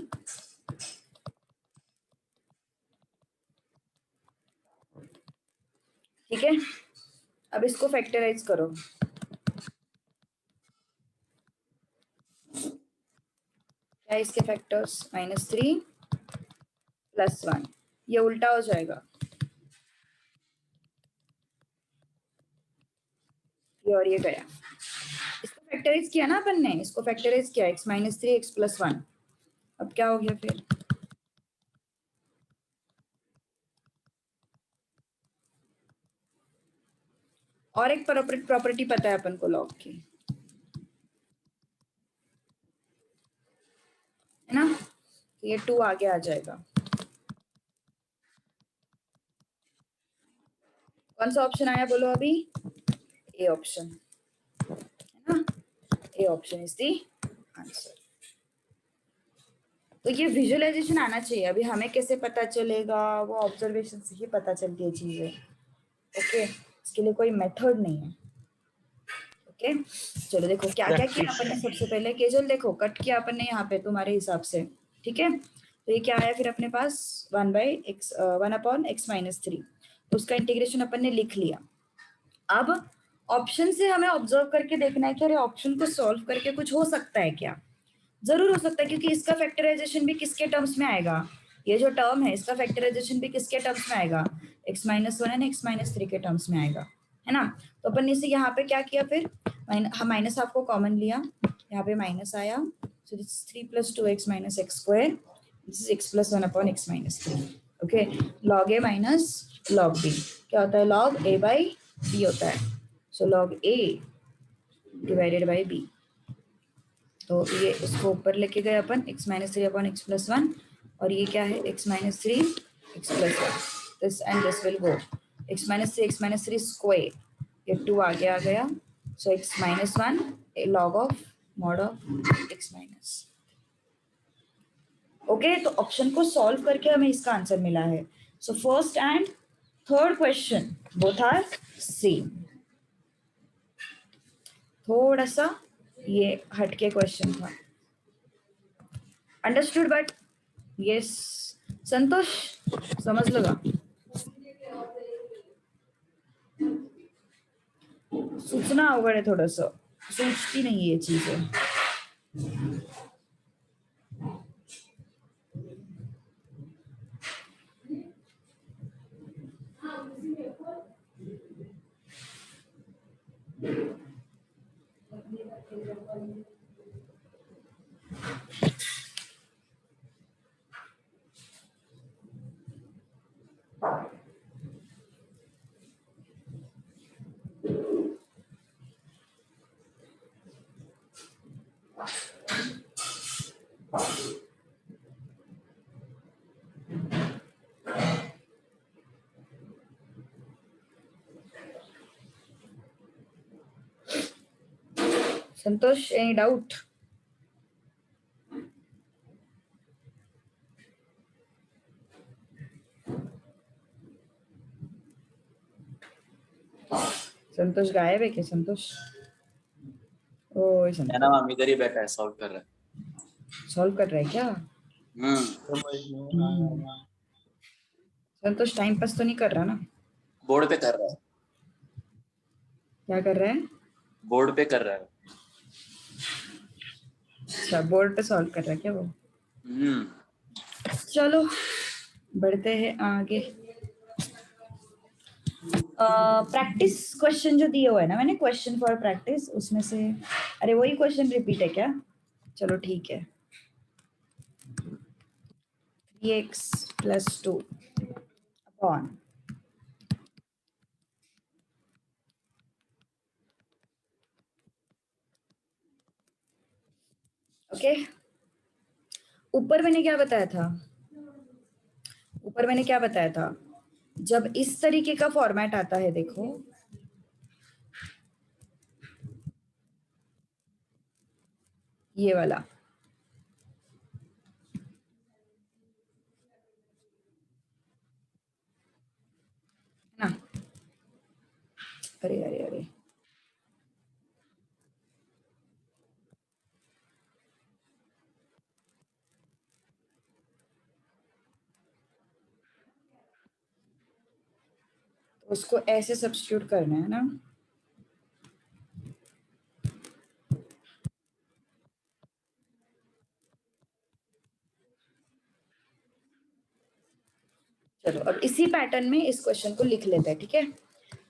ठीक है, अब इसको फैक्टराइज करो। क्या है इसके फैक्टर्स? -3 + 1, ये उल्टा हो जाएगा, ये और ये गया। इसको फैक्टराइज किया ना अपन ने, इसको फैक्टराइज किया, x - 3 x + 1। अब क्या हो गया फिर? और एक प्रॉपर्टी पता है अपन को लॉग की, है ना? ये 2 आगे आ जाएगा। कौन सा ऑप्शन आया बोलो अभी? ए ऑप्शन, है ना? A option is the answer. तो ये विजुअलाइजेशन आना चाहिए। अभी हमें कैसे पता चलेगा? वो ऑब्जर्वेशन से ही पता चलती है चीजें। ओके, इसके लिए कोई मेथड नहीं है। ओके, चलो देखो क्या क्या किया अपन ने। सबसे पहले केजल देखो कट किया अपन ने यहाँ पे तुम्हारे हिसाब से, ठीक है? तो ये क्या आया फिर अपने पास? 1/x-3, तो उसका इंटीग्रेशन अपन ने लिख लिया। अब ऑप्शन से हमें ऑब्जर्व करके देखना है कि अरे ऑप्शन को सॉल्व करके कुछ हो सकता है क्या? जरूर हो सकता है, क्योंकि इसका फैक्टराइजेशन भी किसके टर्म्स में आएगा? ये जो टर्म है इसका फैक्टराइजेशन भी किसके टर्म्स में आएगा? x - 1 एंड x - 3 के टर्म्स में आएगा, है ना? तो अपन ने इसे यहाँ पे क्या किया फिर? हम माइनस आपको कॉमन लिया, यहाँ पे माइनस आया, so this 3 + 2x - x², this is x + 1/x - 3। Okay, log a minus log b क्या होता है? log a by b होता है। सो log a divided by b। तो ये इसको ऊपर लेके गए अपन, x - 3/x + 1, और ये क्या है? x - 3 x + 1, this and this will go, x - 3 x - 3 square, ये 2 आगे आ गया, so x - 1 log of mod of x minus. Okay, तो ऑप्शन को सॉल्व करके हमें इसका आंसर मिला है। So first and third question both are same. थोड़ा सा ये हटके क्वेश्चन था, अंडरस्टूड, बट यस संतोष समझ लगा? सूचना अवगढ़ है, थोड़ा सा सोचती नहीं ये चीजें। संतोष, एनी डाउट? संतोष गायब है क्या? संतोष, ओ है ना संतोष मैम, इधर ही बैठा है, सॉल्व कर रहा है। सॉल्व कर रहा है क्या? संतोष टाइम पास तो नहीं कर रहा ना? बोर्ड पे कर रहा है, क्या कर रहा है? बोर्ड पे कर रहा है। अच्छा, बोर्ड पे सॉल्व कर रहा है क्या वो? चलो बढ़ते हैं आगे। प्रैक्टिस क्वेश्चन जो दिए हुए है ना मैंने, क्वेश्चन फॉर प्रैक्टिस, उसमें से अरे वही क्वेश्चन रिपीट है क्या? चलो ठीक है, 3x + 2 अपॉन ओके, ऊपर मैंने क्या बताया था, ऊपर मैंने क्या बताया था, जब इस तरीके का फॉर्मेट आता है, देखो ये वाला, ना, अरे अरे अरे, तो उसको ऐसे सब्स्टिट्यूट करना है ना, चलो अब इसी पैटर्न में इस क्वेश्चन को लिख लेते हैं, ठीक है।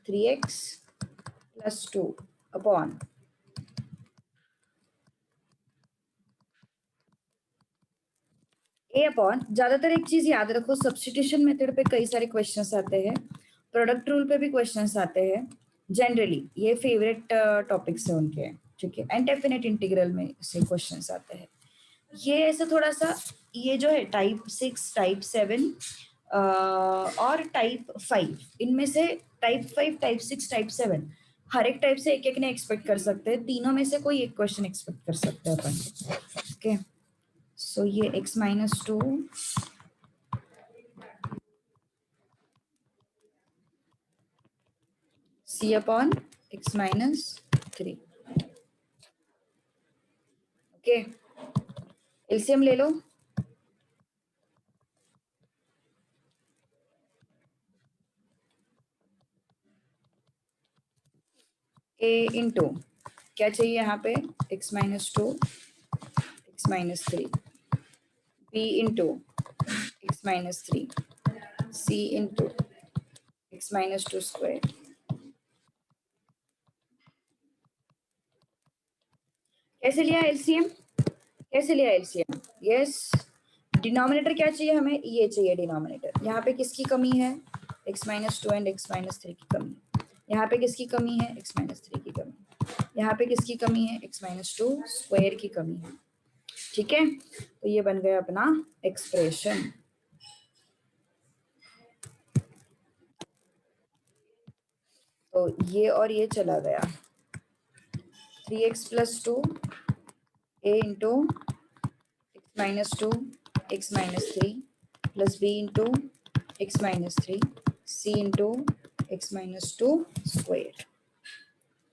3x + 2 अपॉन a अपॉन, ज्यादातर एक चीज याद रखो, सब्स्टिट्यूशन मेथड पे कई सारे क्वेश्चंस आते हैं, प्रोडक्ट रूल पे भी क्वेश्चंस आते हैं, जनरली ये फेवरेट टॉपिक्स है उनके, ठीक है। एंड डेफिनेट इंटीग्रल में से क्वेश्चंस आते हैं। ये ऐसा थोड़ा सा, ये जो है टाइप 6, टाइप 7 और टाइप 5, इनमें से टाइप 5, टाइप 6, टाइप 7 हर एक टाइप से एक एक ने एक्सपेक्ट कर सकते हैं, तीनों में से कोई एक क्वेश्चन एक्सपेक्ट कर सकते हैं अपन, ओके। सो ये x - 2 c upon x - 3, okay. LCM ले लो, a इंटू क्या चाहिए यहाँ पे, x - 2, x - 3, b into x - 3, c into x - 2 square. कैसे लिया एलसीएम, कैसे लिया एलसीएम, यस। डिनोमिनेटर क्या चाहिए हमें, ये चाहिए डिनोमिनेटर। यहाँ पे किसकी कमी है, x - 2 एंड x - 3 की कमी। यहाँ पे किसकी कमी है, x - 3 की कमी। यहाँ पे किसकी कमी है, x - 2 स्क्वायर की कमी है, ठीक है। तो ये बन गया अपना एक्सप्रेशन। तो ये और ये चला गया, 3x + 2 a into x - 2 x - 3 plus b into x - 3 c into x - 2 square.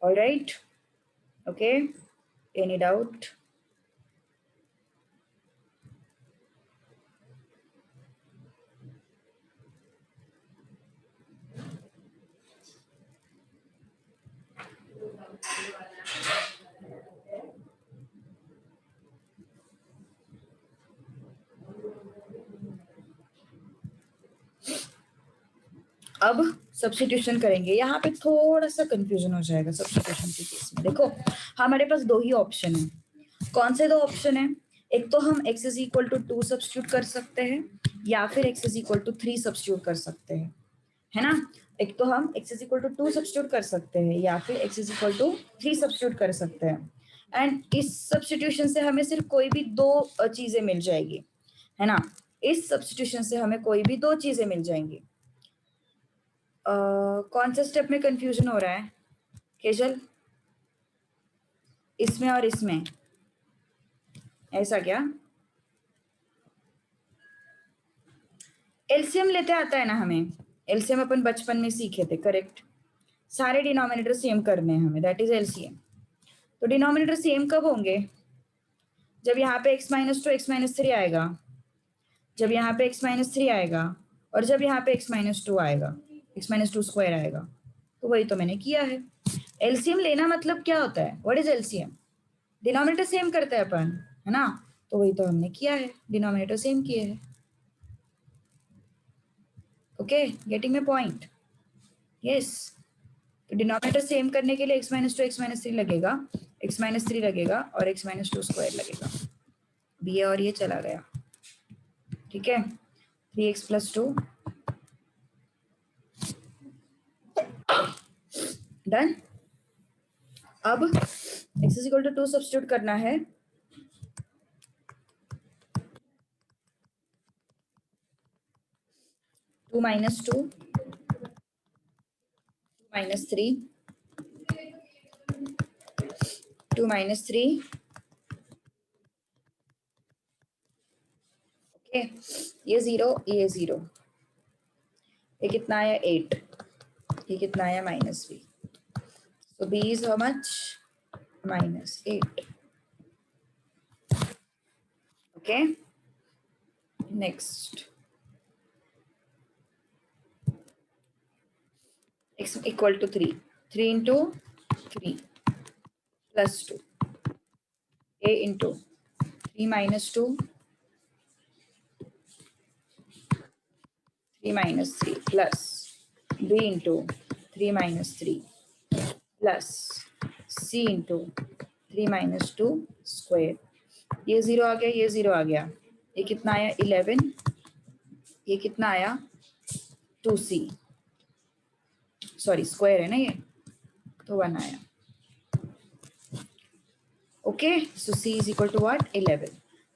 All right, okay, any doubt? अब सब्स्टिट्यूशन करेंगे, यहाँ पे थोड़ा सा कंफ्यूजन हो जाएगा सब्स्टिट्यूशन के केस में। देखो हमारे पास दो ही ऑप्शन है, कौन से दो ऑप्शन है, एक तो हम x = 2 सब्स्टिट्यूट कर सकते हैं, या फिर x = 3 सब्स्टिट्यूट कर सकते हैं, है ना। एक तो हम x = 2 सब्स्टिट्यूट कर सकते हैं, या फिर x = 3 सब्स्टिट्यूट कर सकते हैं। एंड इस सब्स्टिट्यूशन से हमें सिर्फ कोई भी दो चीजें मिल जाएगी, है ना। इस सब्स्टिट्यूशन से हमें कोई भी दो चीजें मिल जाएंगी। कौन से स्टेप में कंफ्यूजन हो रहा है केजल, इसमें और इसमें, ऐसा क्या? एलसीएम लेते आता है ना हमें, एलसीएम अपन बचपन में सीखे थे, करेक्ट। सारे डिनोमिनेटर सेम करने हैं हमें, दैट इज एलसीएम। तो डिनोमिनेटर सेम कब होंगे, जब यहाँ पे x - 2 x - 3 आएगा, जब यहाँ पे x - 3 आएगा, और जब यहाँ पे x - 2 आएगा, x - 2 स्क्वायर आएगा। तो वही तो मैंने किया है। एलसीएम लेना मतलब क्या होता है, what is LCM, denominator same करते हैं अपन, है ना। तो वही तो हमने किया है, डिनोमिनेटर सेम किए हैं, okay, getting my point, yes. तो डिनोमिनेटर सेम करने के लिए x - 2 x - 3 लगेगा, x - 3 लगेगा और x - 2 स्क्वायर लगेगा, ये और ये चला गया, ठीक है। 3x + 2 done. अब x = 2 सब्स्टिट्यूट करना है, 2 minus 2, minus 3, 2 minus 3, ओके, ये 0, ये 0, ये कितना आया 8, ये कितना आया -b, so b is how much? -8. Okay, next, x equal to 3, 3 into 3 plus 2, a into 3 minus 2, 3 minus 3 plus b into 3 minus 3 plus c into 3 minus 2 square. ये 0 आ गया, ये 0 आ गया, ये कितना आया 11, ये कितना आया 2c, सॉरी स्क्वायर है ना ये, तो 1 आया. Okay, so c is equal to what 11.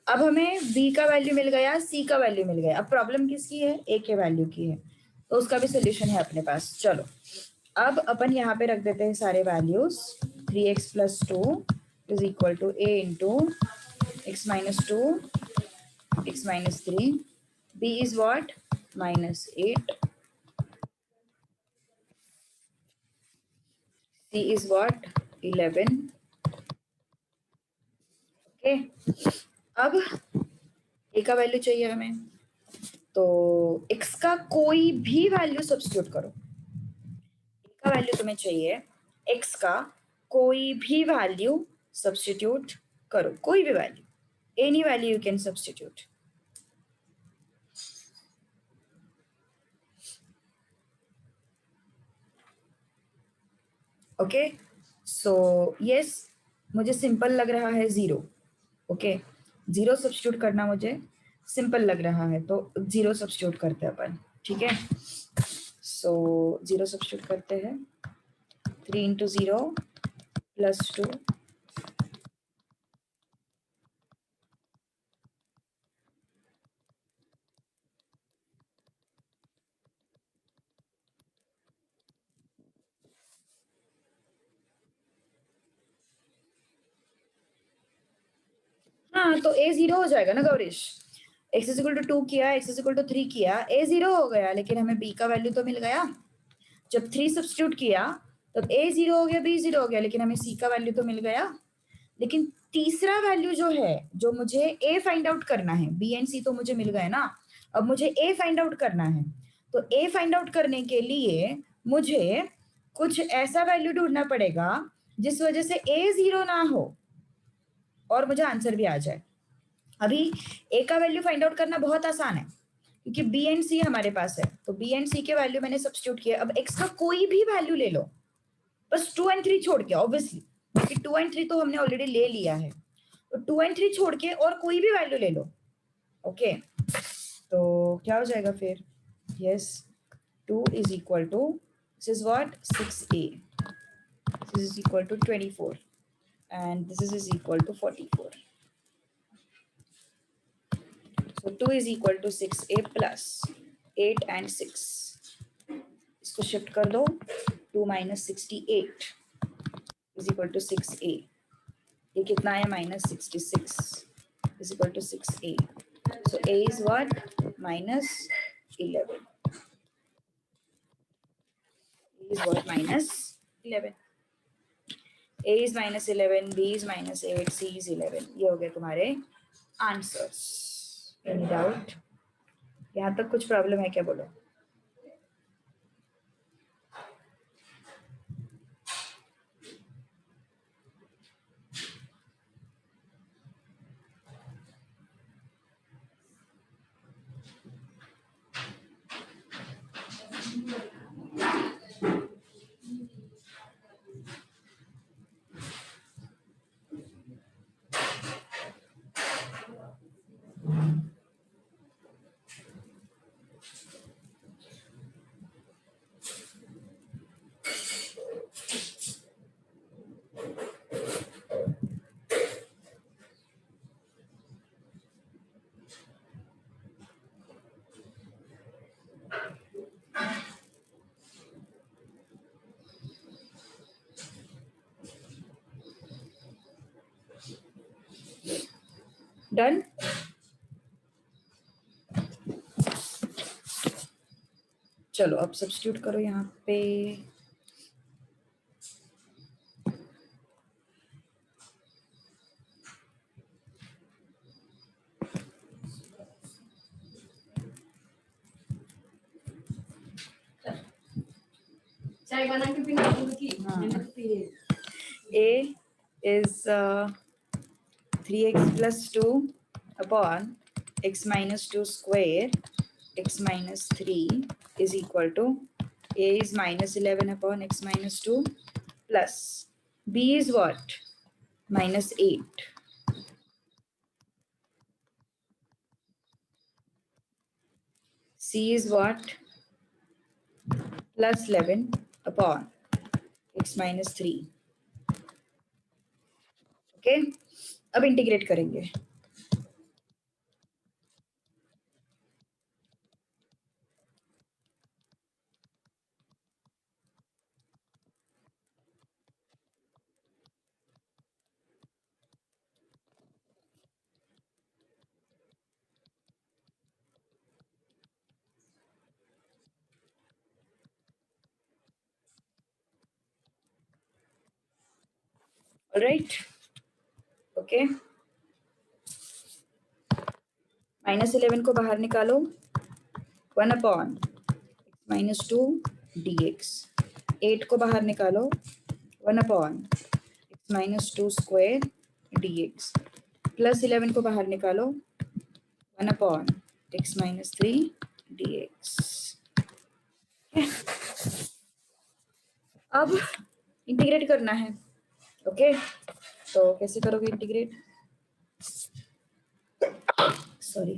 अब हमें b का वैल्यू मिल गया, c का वैल्यू मिल गया. अब प्रॉब्लम किसकी है? a के वैल्यू की है, तो उसका भी सोल्यूशन है अपने पास. चलो अब अपन यहाँ पे रख देते हैं सारे values. 3x plus 2 is equal to a into x minus 2, x minus 3, b is what? -8, c is what? 11. Okay, अब a का वैल्यू चाहिए हमें, तो x का कोई भी वैल्यू सब्स्टिट्यूट करो. a का वैल्यू तुम्हें चाहिए, x का कोई भी वैल्यू सब्स्टिट्यूट करो, कोई भी value, any value you can substitute. Okay, so yes, मुझे सिंपल लग रहा है 0. ओके, 0 सब्स्टिट्यूट करना मुझे सिंपल लग रहा है, तो 0 सब्स्टिट्यूट करते हैं अपन. ठीक है, सो 0 सब्स्टिट्यूट करते हैं. 3 into 0 plus 2, हाँ तो a 0 हो जाएगा ना Gaurish. x is equal to 2 किया, x इज इक्वल टू 3 किया, a 0 हो गया, लेकिन हमें b का वैल्यू तो मिल गया. जब 3 सब्स्टिट्यूट किया तब a 0 हो गया, b 0 हो गया, लेकिन हमें c का वैल्यू तो मिल गया. लेकिन तीसरा वैल्यू जो है, जो मुझे a फाइंड आउट करना है, b एंड c तो मुझे मिल गए ना, अब मुझे a फाइंड आउट करना है. तो a फाइंड आउट करने के लिए मुझे कुछ ऐसा वैल्यू ढूंढना पड़ेगा जिस वजह से a 0 ना हो और मुझे आंसर भी आ जाए. अभी a का वैल्यू फाइंड आउट करना बहुत आसान है, क्योंकि b एंड c हमारे पास है, तो b एंड c के वैल्यू मैंने सब्स्टिट्यूट किया. अब x का कोई भी वैल्यू ले लो, बस 2 and 3 छोड़ के, ऑब्वियसली क्योंकि 2 and 3 तो हमने ऑलरेडी ले लिया है, तो 2 and 3 छोड़ के और कोई भी वैल्यू ले लो. ओके, तो क्या हो जाएगा फिर? Yes, 2 is equal to, this is what 6a, this is equal to 24 and this is equal to 44. So 2 is equal to 6a plus 8 and 6. इसको शिफ्ट कर दो, 2 minus 68 is equal to 6a. ये कितना है? -66 is equal to 6a. So a is what? -11. A is what? -11. A is -11, B is -8, C is 11. ये हो गए तुम्हारे आंसर्स. Any doubt? यहाँ तक कुछ प्रॉब्लम है क्या? बोलो. डन। चलो अब सब्स्टिट्यूट करो यहाँ पे। चाय बना के पीना की a is 3x plus 2 upon x minus 2 square x minus 3 is equal to a is minus 11 upon x minus 2 plus b is what? Minus 8. C is what? Plus 11 upon x minus 3. Okay अब इंटीग्रेट करेंगे। Alright, okay. माइनस 11 को बाहर निकालो, 1 upon x minus 2 D x. 8 को बाहर निकालो, 1 upon x minus 2 square D x. Plus 11 को बाहर निकालो, 1 upon x minus 3 D x. अब इंटीग्रेट करना है, ओके। तो कैसे करोगे integrate? Sorry,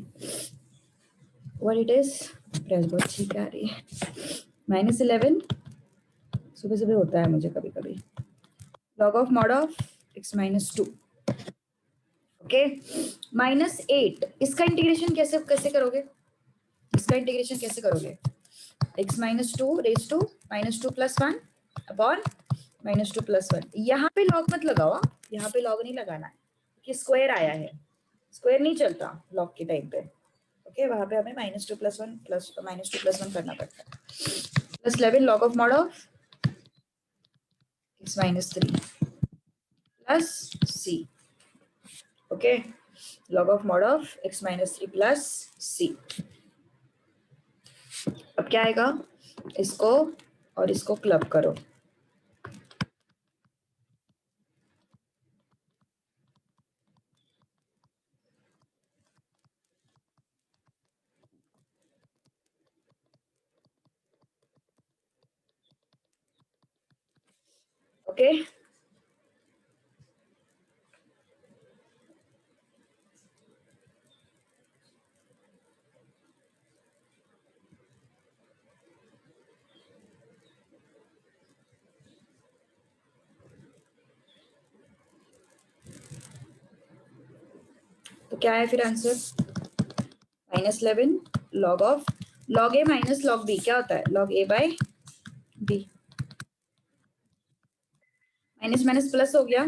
what it is, press बहुत ठीक आ रही है। माइनस 11 सुबह सुबह होता है मुझे कभी कभी। Log of mod of x minus 2, okay. Minus 8, इसका इंटीग्रेशन कैसे कैसे करोगे? इसका इंटीग्रेशन कैसे करोगे? X minus 2 raise to minus 2 plus 1 upon minus 2 plus 1। यहाँ पे लॉग मत लगाओ, यहाँ पे लॉग नहीं लगाना है कि स्क्वायर आया है, स्क्वायर नहीं चलता लॉग के टाइम पे, ओके। वहां पे हमें minus 2 plus 1 plus minus 2 plus 1 करना पड़ता है। Plus 11 log of mod of x minus 3 plus c, okay. Log of mod of x minus 3 plus c. अब क्या आएगा? इसको और इसको क्लब करो, ओके। तो क्या है फिर answer? Minus 11 log of log a minus log b क्या होता है? Log a by b. Minus minus plus हो गया,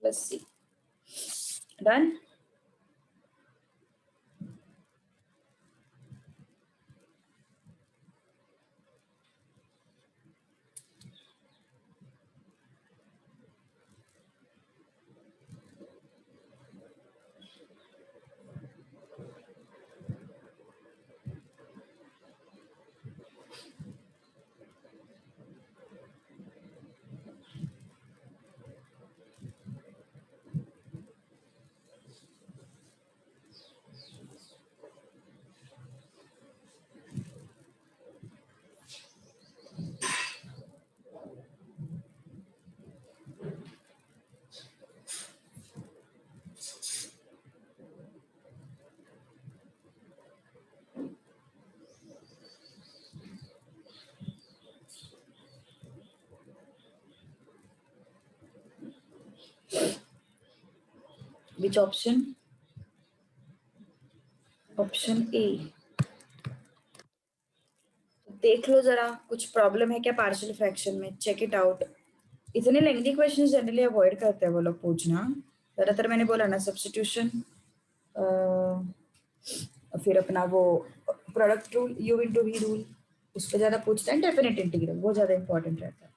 plus c. Done. Which option? Option a. देख लो जरा कुछ प्रॉब्लम है क्या पार्शियल फ्रैक्शन में, चेक इट आउट। इतने लेंथी क्वेश्चंस जनरली अवॉइड करते हैं वो लोग पूछना। ज्यादातर मैंने बोला ना सब्स्टिट्यूशन, फिर अपना वो product rule, u into v rule, उस पर ज्यादा पूछते हैं। डेफिनेट इंटीग्रल वो ज्यादा इंपॉर्टेंट रहता है।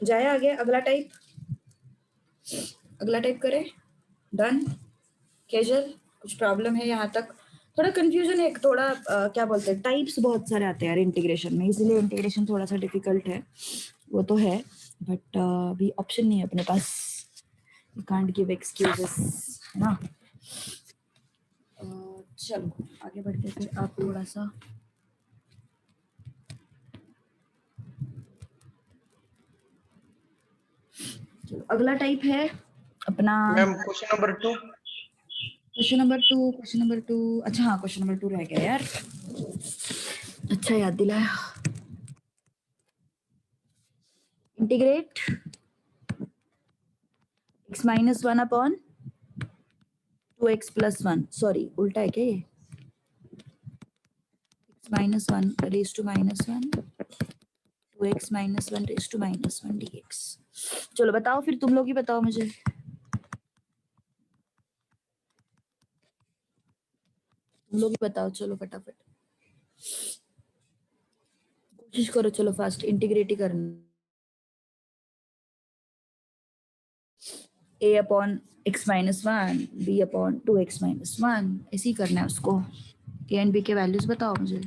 जाए आगे, अगला टाइप, अगला टाइप करें। डन। कैजुअल कुछ प्रॉब्लम है यहाँ तक? थोड़ा कंफ्यूजन है, थोड़ा क्या बोलते हैं, टाइप्स बहुत सारे आते हैं यार इंटीग्रेशन में, इसीलिए इंटीग्रेशन थोड़ा सा डिफिकल्ट है, वो तो है। बट अभी ऑप्शन नहीं है अपने पास, यू कांट गिव एक्सक्यूजेस, है ना। चलो आगे बढ़ते फिर। आप थोड़ा सा चलो, अगला टाइप है अपना ma'am question number 2। Question number two. Question number two, अच्छा हाँ क्वेश्चन नंबर 2 रह गया यार, अच्छा याद दिलाया। Integrate x minus 1 upon 2x plus 1, sorry उल्टा है क्या ये, x minus 1 raise to minus 1, 2x minus 1 raise to minus 1 dx। चलो बताओ फिर, तुम लोग ही बताओ मुझे, तुम लोग ही बताओ, चलो फटाफट कोशिश करो, चलो फास्ट इंटीग्रेट ही करना। a upon x minus 1, b upon 2x minus 1, ऐसे ही करना है उसको। a एंड b के वैल्यूज बताओ मुझे।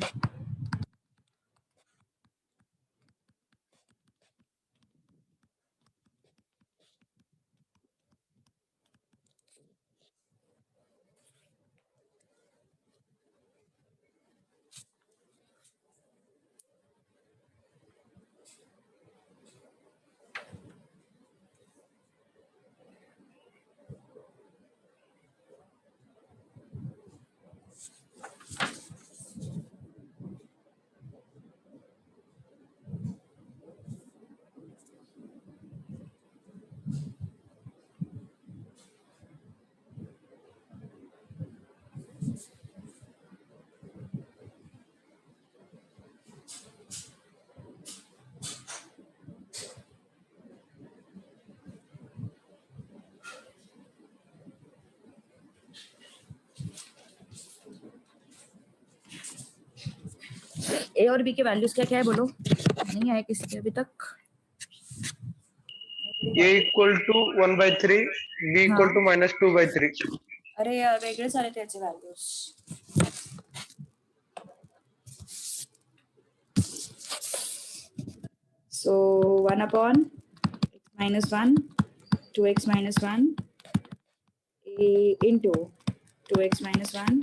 ए और बी के वैल्यूज क्या क्या है बोलो, नहीं आया किसी के अभी तक। a equal to 1/3, b equal to -2/3। अरे यार वेगळे सारे त्याचे values. So 1 upon x minus 1, 2x minus 1 a into 2x minus 1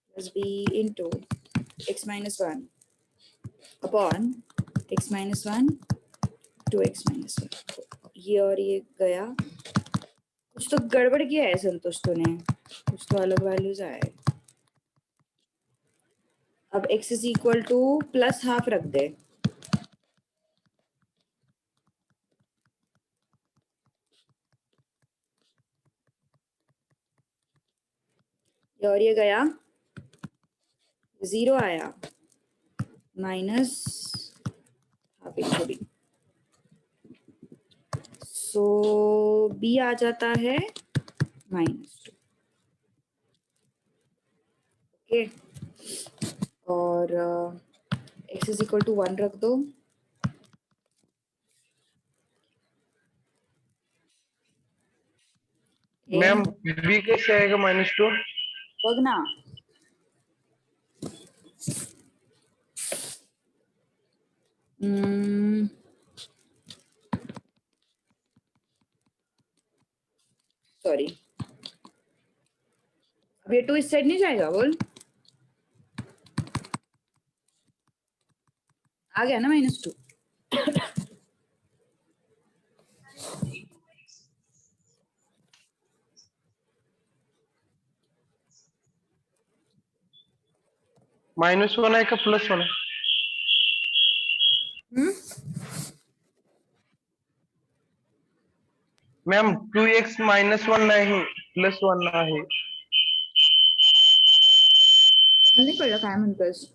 plus b into x minus 1 upon x minus 1 2x minus 1। ये और ये गया, कुछ तो गड़बड़ किया है संतोष तूने, कुछ तो अलग वैल्यूज आए। अब x is equal two plus half रख दे, ये और ये गया, 0 आया, माइनस हाफ इंटू बी, सो बी आ जाता है -2। ओके, और x इज इक्वल टू 1 रख दो, मैम b कैसे आएगा -2? बघ ना सॉरी, अब ये 2 इस साइड नहीं जाएगा, बोल। आ गया ना -2। -1 है का +1 है? मॅम 2x -1 नाही +1 आहे. मला नाही कळलं काय म्हणतोस.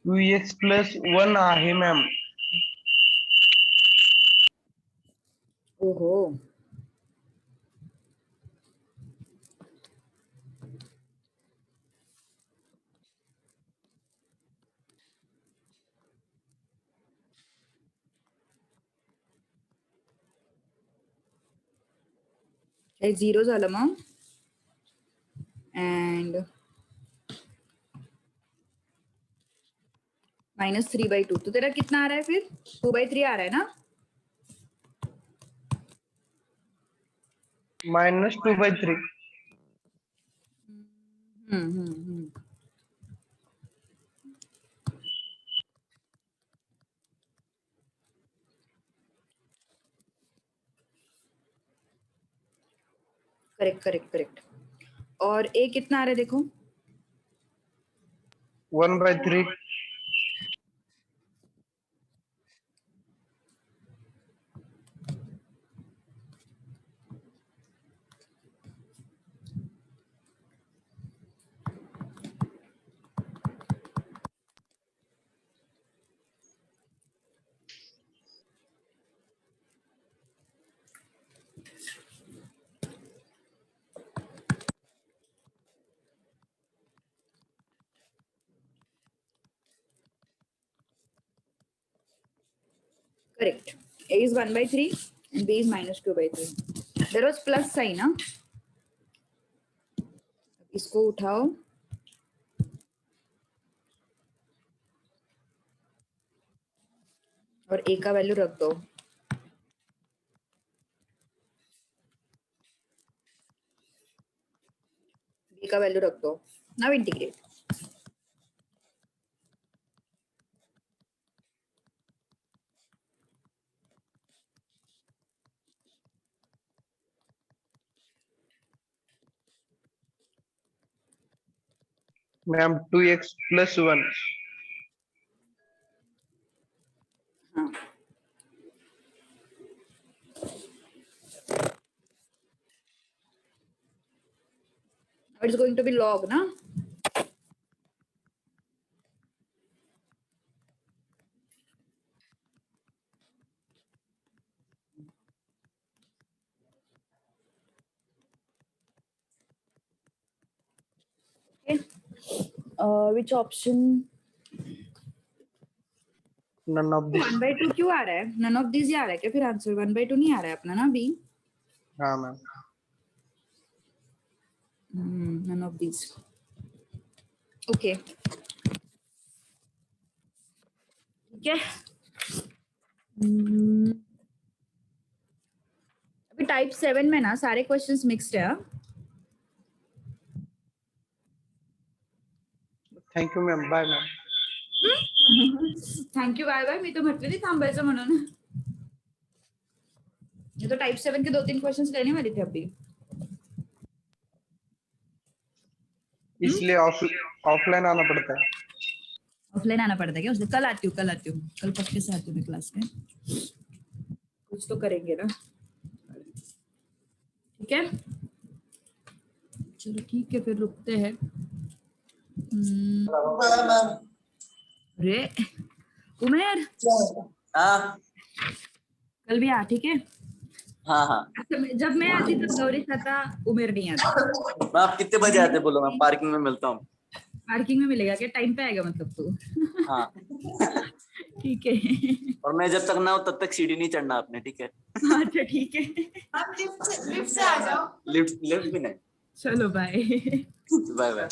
2x +1 आहे मॅम. ओहो, हे 0 झालं मग, and -3/2, तो तेरा कितना आ रहा है फिर? 2/3 आ रहा है ना? -2/3. Correct correct correct. और ए कितना आ रहा है देखो? 1/3. Correct, a is 1/3 and b is -2/3. There was plus sign ना? इसको उठाओ और a का वैल्यू रख दो। b का वैल्यू रख दो। Now integrate. Ma'am 2x +1. हाँ, it's going to be log ना? Okay. Which option? None of this. 1/2 क्यों आ रहा है? None of these ही आ रहा है क्या फिर आंसर? 1/2 नहीं आ रहा है अपना ना बी? हाँ ma'am. None of these. Okay. ठीक है। अभी टाइप 7 में ना सारे क्वेश्चंस मिक्स्ड है। Thank you ma'am. Bye ma'am. Thank you bye bye, मी तर म्हटलं नाही थांबायचं म्हणून। ये तो टाइप 7 के 2-3 क्वेश्चंस लेने वाले थे अभी। इसलिए ऑफलाइन आना पड़ता है. ऑफलाइन आना पड़ता है क्या? उसने कल आती हूँ कल पक्के से आती हूँ मैं क्लास में। कुछ तो करेंगे ना, ठीक है? चलो ठीक है, फिर रुकते हैं। अरे उमेर, हाँ कल भी आ, ठीक है? हाँ हाँ। जब मैं आती तब गौरी था, उमेर नहीं आता। मैं आप कितने बजे आते बोलो, मैं पार्किंग में मिलता हूँ। पार्किंग में मिलेगा क्या? टाइम पे आएगा मतलब तू? हाँ ठीक है। और मैं जब तक ना हो तब तक सीढ़ी नहीं चढ़ना आपने, ठीक है? अच्छा ठीक है। आप लिफ्ट से आ जाओ। लिफ्ट भी नहीं। चलो बाय। Bye bye.